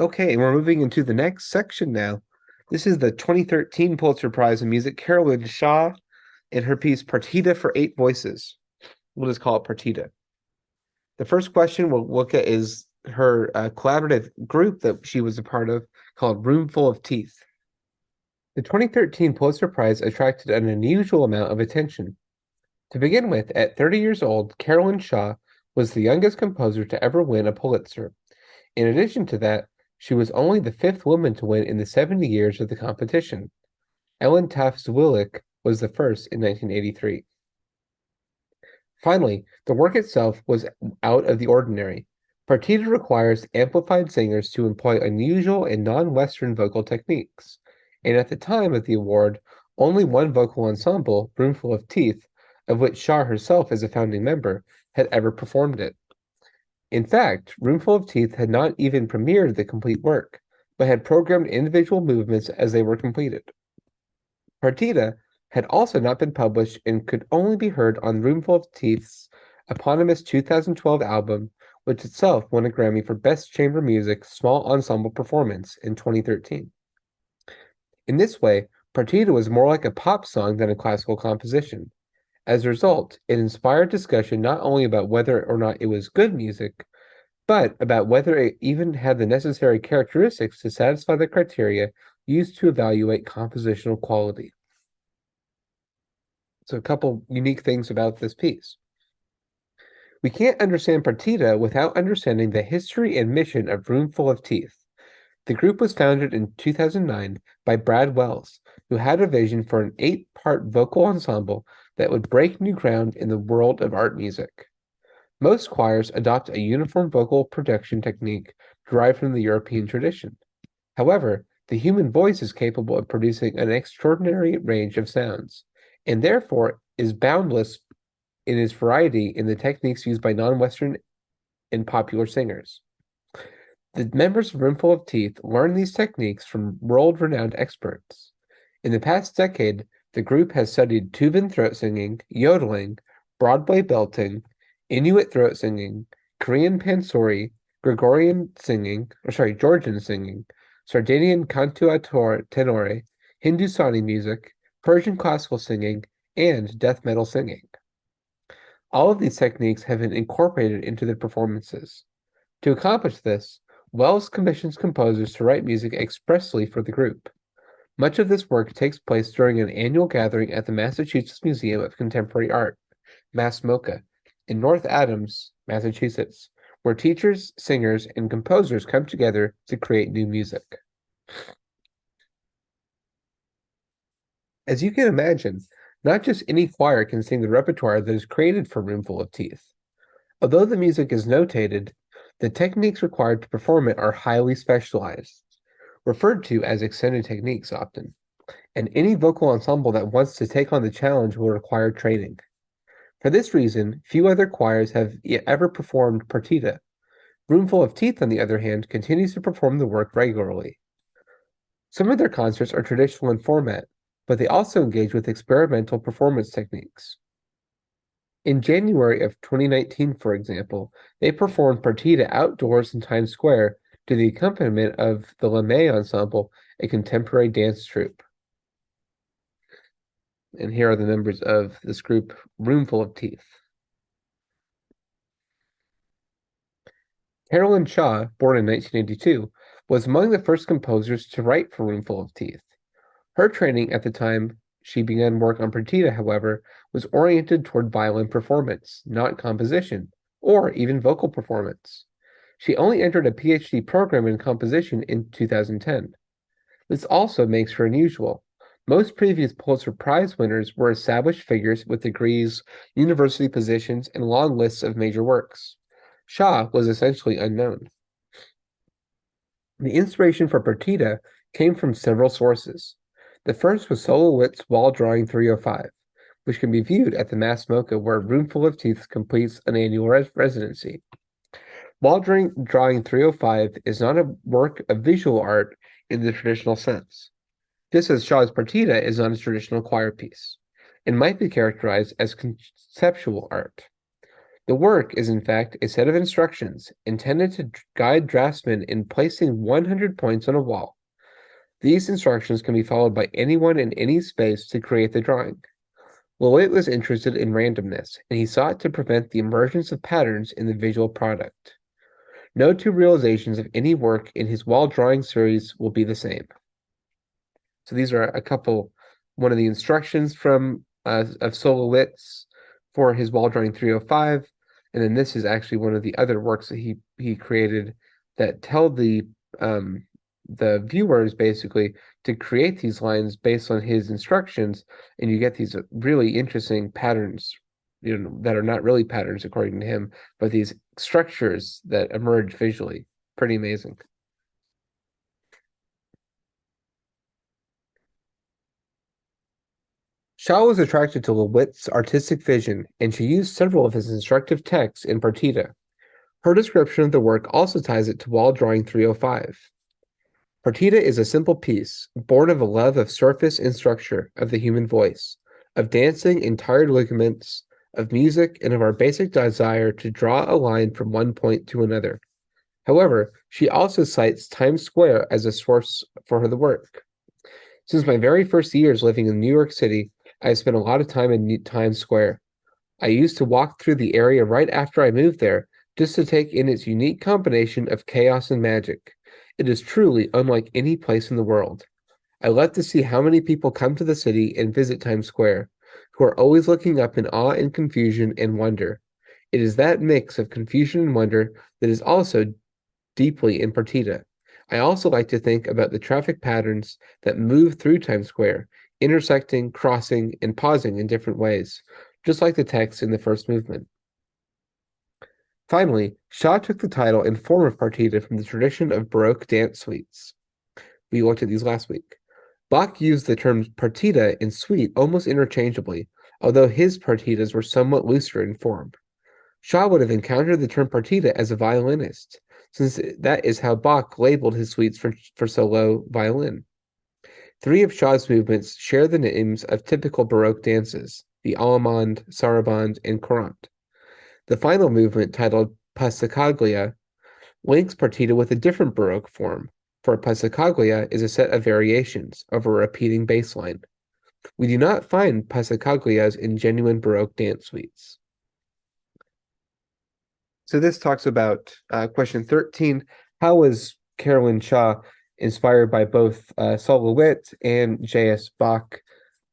Okay, and we're moving into the next section now. This is the 2013 Pulitzer Prize in Music, Carolyn Shaw, and her piece Partita for 8 Voices. We'll just call it Partita. The first question we'll look at is her collaborative group that she was a part of called Roomful of Teeth. The 2013 Pulitzer Prize attracted an unusual amount of attention. To begin with, at 30 years old, Carolyn Shaw was the youngest composer to ever win a Pulitzer. In addition to that, she was only the 5th woman to win in the 70 years of the competition. Ellen Tafts Willich was the first in 1983. Finally, the work itself was out of the ordinary. Partita requires amplified singers to employ unusual and non-Western vocal techniques, and at the time of the award, only one vocal ensemble, Roomful of Teeth, of which Shaw herself is a founding member, had ever performed it. In fact, Roomful of Teeth had not even premiered the complete work, but had programmed individual movements as they were completed. Partita had also not been published and could only be heard on Roomful of Teeth's eponymous 2012 album, which itself won a Grammy for Best Chamber Music Small Ensemble Performance in 2013. In this way, Partita was more like a pop song than a classical composition. As a result, it inspired discussion not only about whether or not it was good music, but about whether it even had the necessary characteristics to satisfy the criteria used to evaluate compositional quality. So a couple unique things about this piece. We can't understand Partita without understanding the history and mission of Roomful of Teeth. The group was founded in 2009 by Brad Wells, who had a vision for an 8-part vocal ensemble that would break new ground in the world of art music. Most choirs adopt a uniform vocal production technique derived from the European tradition. However, the human voice is capable of producing an extraordinary range of sounds, and therefore is boundless in its variety in the techniques used by non-Western and popular singers. The members of Roomful of Teeth learned these techniques from world-renowned experts. In the past decade, the group has studied Tuvan throat singing, yodeling, Broadway belting, Inuit throat singing, Korean pansori, Georgian singing, Sardinian canto a tenore, Hindustani music, Persian classical singing, and death metal singing. All of these techniques have been incorporated into their performances. To accomplish this, Wells commissions composers to write music expressly for the group. Much of this work takes place during an annual gathering at the Massachusetts Museum of Contemporary Art, MassMoCA, in North Adams, Massachusetts, where teachers, singers, and composers come together to create new music. As you can imagine, not just any choir can sing the repertoire that is created for Roomful of Teeth. Although the music is notated, the techniques required to perform it are highly specialized, referred to as extended techniques often, and any vocal ensemble that wants to take on the challenge will require training. For this reason, few other choirs have ever performed Partita. Roomful of Teeth, on the other hand, continues to perform the work regularly. Some of their concerts are traditional in format, but they also engage with experimental performance techniques. In January of 2019, for example, they performed Partita outdoors in Times Square to the accompaniment of the LeMay Ensemble, a contemporary dance troupe. And here are the members of this group, Roomful of Teeth. Carolyn Shaw, born in 1982, was among the first composers to write for Roomful of Teeth. Her training at the time she began work on Partita, however, was oriented toward violin performance, not composition, or even vocal performance. She only entered a PhD program in composition in 2010. This also makes her unusual. Most previous Pulitzer Prize winners were established figures with degrees, university positions, and long lists of major works. Shaw was essentially unknown. The inspiration for Partita came from several sources. The first was Solo Witt's Wall Drawing 305, which can be viewed at the Mass MoCA where Roomful of Teeth completes an annual residency. Wall Drawing 305 is not a work of visual art in the traditional sense, just as Shaw's Partita is not a traditional choir piece. It might be characterized as conceptual art. The work is, in fact, a set of instructions intended to guide draftsmen in placing 100 points on a wall. These instructions can be followed by anyone in any space to create the drawing. Lewitt was interested in randomness, and he sought to prevent the emergence of patterns in the visual product. No two realizations of any work in his wall drawing series will be the same. So these are one of the instructions from of Solo Witt's for his wall drawing 305. And then this is actually one of the other works that he created that tell the viewers basically to create these lines based on his instructions, and you get these really interesting patterns, that are not really patterns according to him, but these structures that emerge visually. Pretty amazing. Shaw was attracted to Lewitt's artistic vision, and she used several of his instructive texts in Partita. Her description of the work also ties it to Wall Drawing 305. Partita is a simple piece, born of a love of surface and structure, of the human voice, of dancing and tired ligaments, of music, and of our basic desire to draw a line from one point to another. However, she also cites Times Square as a source for the work. Since my very first years living in New York City, I spent a lot of time in Times Square. I used to walk through the area right after I moved there just to take in its unique combination of chaos and magic. It is truly unlike any place in the world. I love to see how many people come to the city and visit Times Square, who are always looking up in awe and confusion and wonder. It is that mix of confusion and wonder that is also deeply in Partita. I also like to think about the traffic patterns that move through Times Square, intersecting, crossing, and pausing in different ways, just like the text in the first movement. Finally, Shaw took the title and form of Partita from the tradition of Baroque dance suites. We looked at these last week. Bach used the terms partita and suite almost interchangeably, although his partitas were somewhat looser in form. Shaw would have encountered the term partita as a violinist, since that is how Bach labeled his suites for solo violin. 3 of Shaw's movements share the names of typical Baroque dances, the Allemande, Sarabande, and Courante. The final movement, titled Passacaglia, links partita with a different Baroque form, for Passacaglia is a set of variations of a repeating bass line. We do not find passacaglias in genuine Baroque dance suites. So this talks about question 13. How was Carolyn Shaw inspired by both Sol LeWitt and J.S. Bach?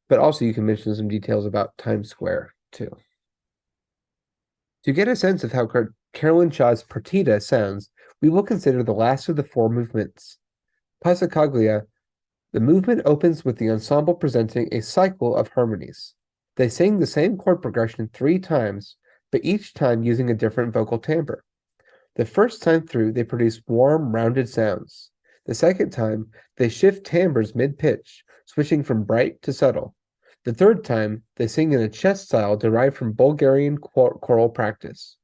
But also you can mention some details about Times Square, too. To get a sense of how Carolyn Shaw's partita sounds, we will consider the last of the 4 movements. Passacaglia, the movement opens with the ensemble presenting a cycle of harmonies. They sing the same chord progression 3 times, but each time using a different vocal timbre. The first time through, they produce warm, rounded sounds. The second time, they shift timbres mid-pitch, switching from bright to subtle. The third time, they sing in a chest style derived from Bulgarian choral practice,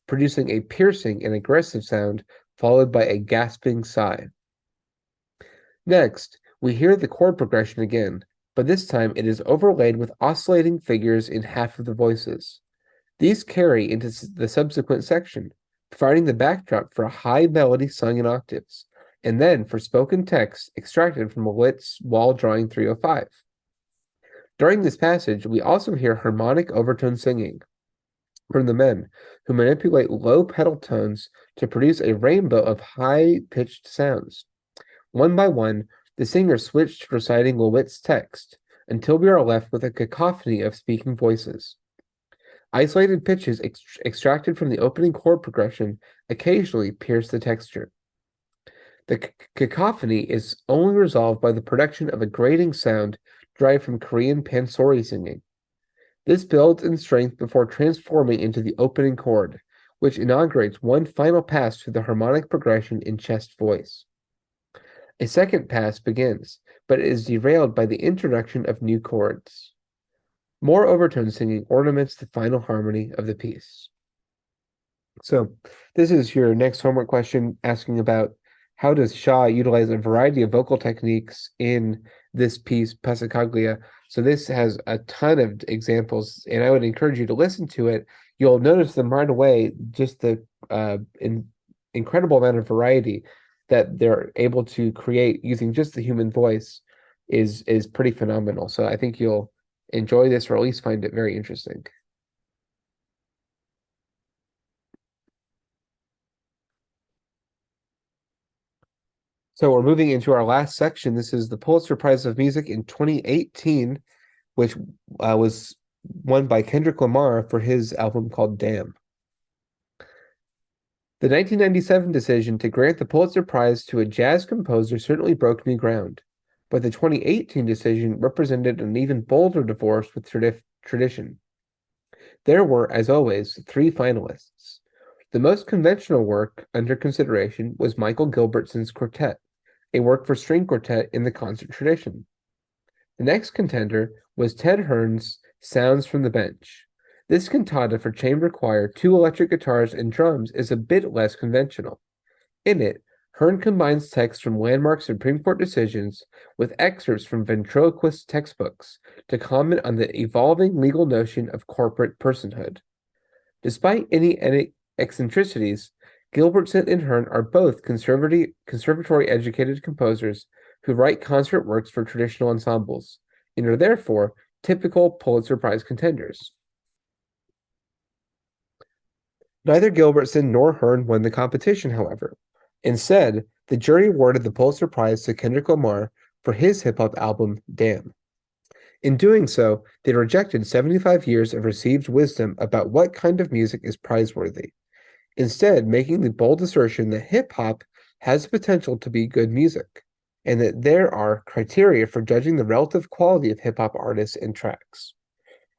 producing a piercing and aggressive sound followed by a gasping sigh. Next, we hear the chord progression again, but this time it is overlaid with oscillating figures in half of the voices. These carry into the subsequent section, providing the backdrop for a high melody sung in octaves, and then for spoken text extracted from LeWitt's Wall Drawing 305. During this passage, we also hear harmonic overtone singing. from the men, who manipulate low pedal tones to produce a rainbow of high-pitched sounds. One by one, the singers switch to reciting Lewitt's text, until we are left with a cacophony of speaking voices. Isolated pitches extracted from the opening chord progression occasionally pierce the texture. The cacophony is only resolved by the production of a grating sound derived from Korean pansori singing. This builds in strength before transforming into the opening chord, which inaugurates one final pass through the harmonic progression in chest voice. A second pass begins, but it is derailed by the introduction of new chords. More overtone singing ornaments the final harmony of the piece. So, this is your next homework question asking about how does Shaw utilize a variety of vocal techniques in this piece, Passacaglia. So this has a ton of examples, and I would encourage you to listen to it. You'll notice them right away, just the incredible amount of variety that they're able to create using just the human voice is pretty phenomenal. So I think you'll enjoy this, or at least find it very interesting. So we're moving into our last section. This is the Pulitzer Prize of Music in 2018, which was won by Kendrick Lamar for his album called Damn. The 1997 decision to grant the Pulitzer Prize to a jazz composer certainly broke new ground, but the 2018 decision represented an even bolder divorce with tradition. There were, as always, three finalists. The most conventional work under consideration was Michael Gilbertson's Quartet, a work for string quartet in the concert tradition. The next contender was Ted Hearn's Sounds from the Bench. This cantata for chamber choir, two electric guitars, and drums is a bit less conventional. In it, Hearn combines texts from landmark Supreme Court decisions with excerpts from ventriloquist textbooks to comment on the evolving legal notion of corporate personhood. Despite any eccentricities, Gilbertson and Hearn are both conservatory-educated composers who write concert works for traditional ensembles, and are therefore typical Pulitzer Prize contenders. Neither Gilbertson nor Hearn won the competition, however. Instead, the jury awarded the Pulitzer Prize to Kendrick Lamar for his hip-hop album, Damn. In doing so, they rejected 75 years of received wisdom about what kind of music is prizeworthy, instead making the bold assertion that hip-hop has the potential to be good music, and that there are criteria for judging the relative quality of hip-hop artists and tracks.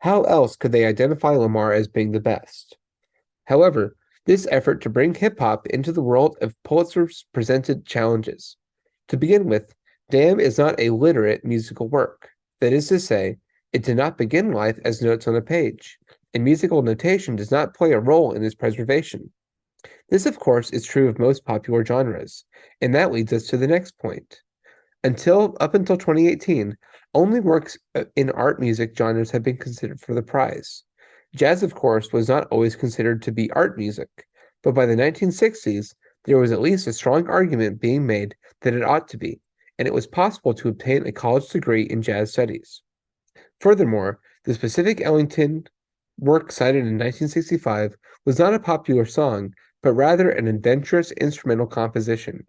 How else could they identify Lamar as being the best? However, this effort to bring hip-hop into the world of Pulitzer's presented challenges. To begin with, Damn is not a literate musical work. That is to say, it did not begin life as notes on a page, and musical notation does not play a role in its preservation. This, of course, is true of most popular genres, and that leads us to the next point. Up until 2018, only works in art music genres have been considered for the prize. Jazz, of course, was not always considered to be art music, but by the 1960s, there was at least a strong argument being made that it ought to be, and it was possible to obtain a college degree in jazz studies. Furthermore, the specific Ellington work cited in 1965 was not a popular song, but rather an adventurous instrumental composition,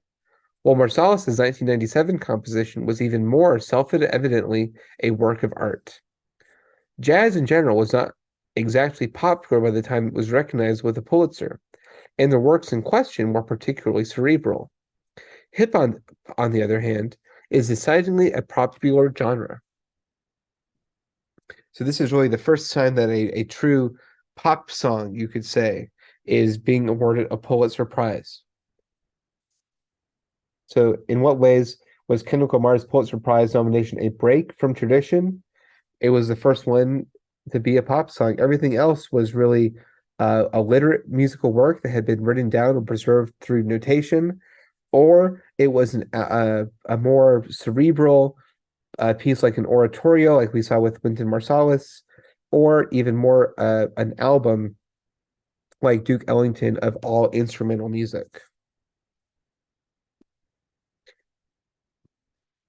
while Marsalis's 1997 composition was even more self-evidently a work of art. Jazz in general was not exactly popular by the time it was recognized with a Pulitzer, and the works in question were particularly cerebral. Hip-hop, on the other hand, is decidedly a popular genre. So this is really the first time that a true pop song, you could say, is being awarded a Pulitzer Prize. So in what ways was Kendrick Lamar's Pulitzer Prize nomination a break from tradition? It was the first one to be a pop song. Everything else was really a literate musical work that had been written down and preserved through notation, or it was a more cerebral piece like an oratorio, like we saw with Wynton Marsalis, or even more an album like Duke Ellington of all instrumental music.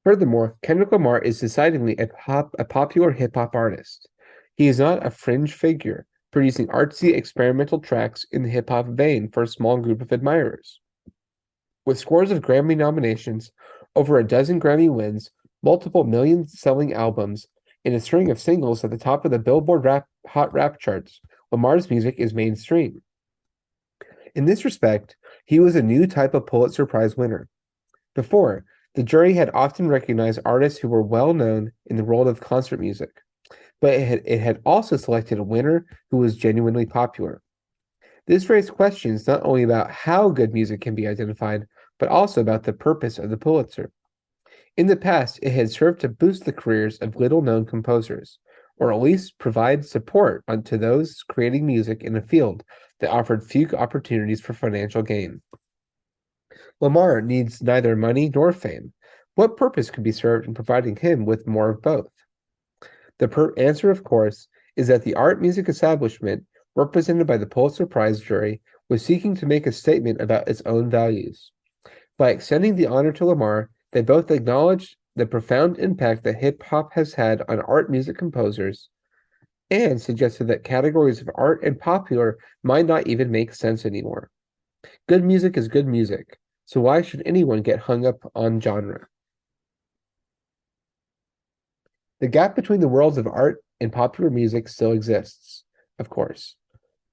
Furthermore, Kendrick Lamar is decidedly a popular hip-hop artist. He is not a fringe figure, producing artsy experimental tracks in the hip-hop vein for a small group of admirers. With scores of Grammy nominations, over a dozen Grammy wins, multiple million-selling albums, and a string of singles at the top of the Billboard Hot Rap charts, Lamar's music is mainstream. In this respect, he was a new type of Pulitzer Prize winner. Before, the jury had often recognized artists who were well known in the world of concert music, but it had also selected a winner who was genuinely popular. This raised questions not only about how good music can be identified, but also about the purpose of the Pulitzer. In the past, it had served to boost the careers of little-known composers, or at least provide support to those creating music in a field that offered few opportunities for financial gain. Lamar needs neither money nor fame. What purpose could be served in providing him with more of both? The answer, of course, is that the art music establishment, represented by the Pulitzer Prize jury, was seeking to make a statement about its own values. By extending the honor to Lamar, they both acknowledged the profound impact that hip-hop has had on art music composers and suggested that categories of art and popular might not even make sense anymore. Good music is good music, so why should anyone get hung up on genre? The gap between the worlds of art and popular music still exists, of course.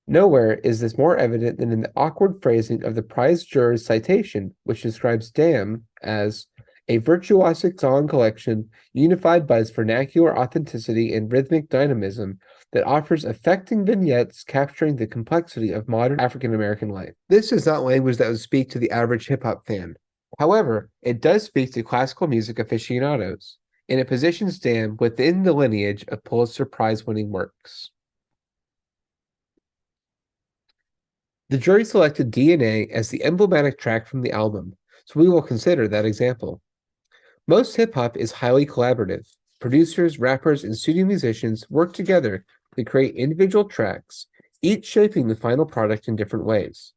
Nowhere is this more evident than in the awkward phrasing of the prize juror's citation, which describes Damn as a virtuosic song collection unified by its vernacular authenticity and rhythmic dynamism that offers affecting vignettes capturing the complexity of modern African American life. This is not language that would speak to the average hip-hop fan. However, it does speak to classical music aficionados, and it positions Damn within the lineage of Pulitzer Prize-winning works. The jury selected DNA as the emblematic track from the album, so we will consider that example. Most hip-hop is highly collaborative. Producers, rappers, and studio musicians work together to create individual tracks, each shaping the final product in different ways.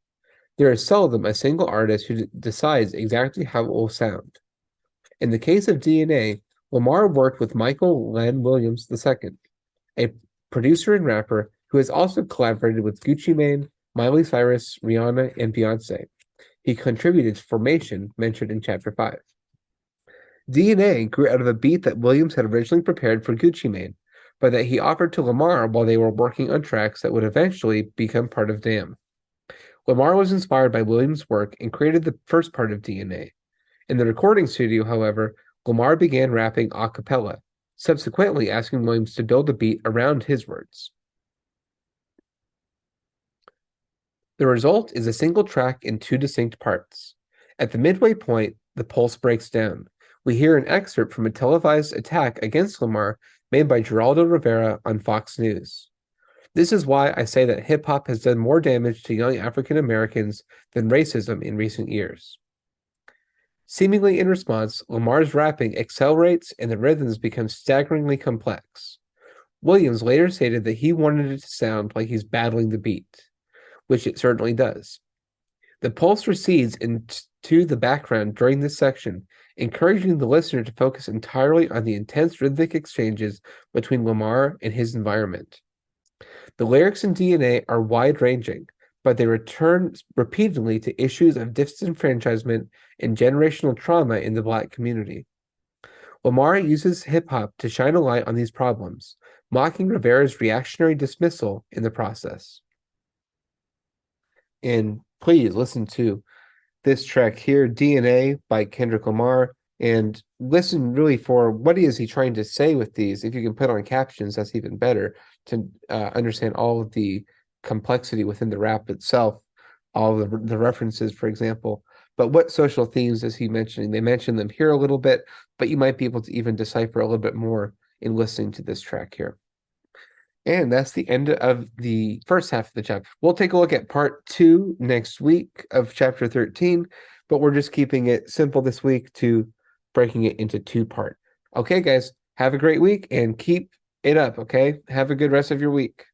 There is seldom a single artist who decides exactly how it will sound. In the case of DNA, Lamar worked with Michael Len Williams II, a producer and rapper who has also collaborated with Gucci Mane, Miley Cyrus, Rihanna, and Beyoncé. He contributed to Formation, mentioned in Chapter 5. DNA grew out of a beat that Williams had originally prepared for Gucci Mane, but that he offered to Lamar while they were working on tracks that would eventually become part of Damn. Lamar was inspired by Williams' work and created the first part of DNA. In the recording studio, however, Lamar began rapping a cappella, subsequently asking Williams to build a beat around his words. The result is a single track in two distinct parts. At the midway point, the pulse breaks down. We hear an excerpt from a televised attack against Lamar made by Geraldo Rivera on Fox News. This is why I say that hip-hop has done more damage to young African Americans than racism in recent years. Seemingly in response, Lamar's rapping accelerates and the rhythms become staggeringly complex. Williams later stated that he wanted it to sound like he's battling the beat, which it certainly does. The pulse recedes into the background during this section, encouraging the listener to focus entirely on the intense rhythmic exchanges between Lamar and his environment. The lyrics in DNA are wide-ranging, but they return repeatedly to issues of disenfranchisement and generational trauma in the Black community. Lamar uses hip-hop to shine a light on these problems, mocking Rivera's reactionary dismissal in the process. And please listen to this track here, DNA by Kendrick Lamar, and listen really for what is he trying to say with these. If you can put on captions, that's even better to understand all of the complexity within the rap itself, all of the references, for example. But what social themes is he mentioning? They mention them here a little bit, but you might be able to even decipher a little bit more in listening to this track here. And that's the end of the first half of the chapter. We'll take a look at part 2 next week of chapter 13, but we're just keeping it simple this week to breaking it into 2 parts. Okay, guys, have a great week and keep it up, okay? Have a good rest of your week.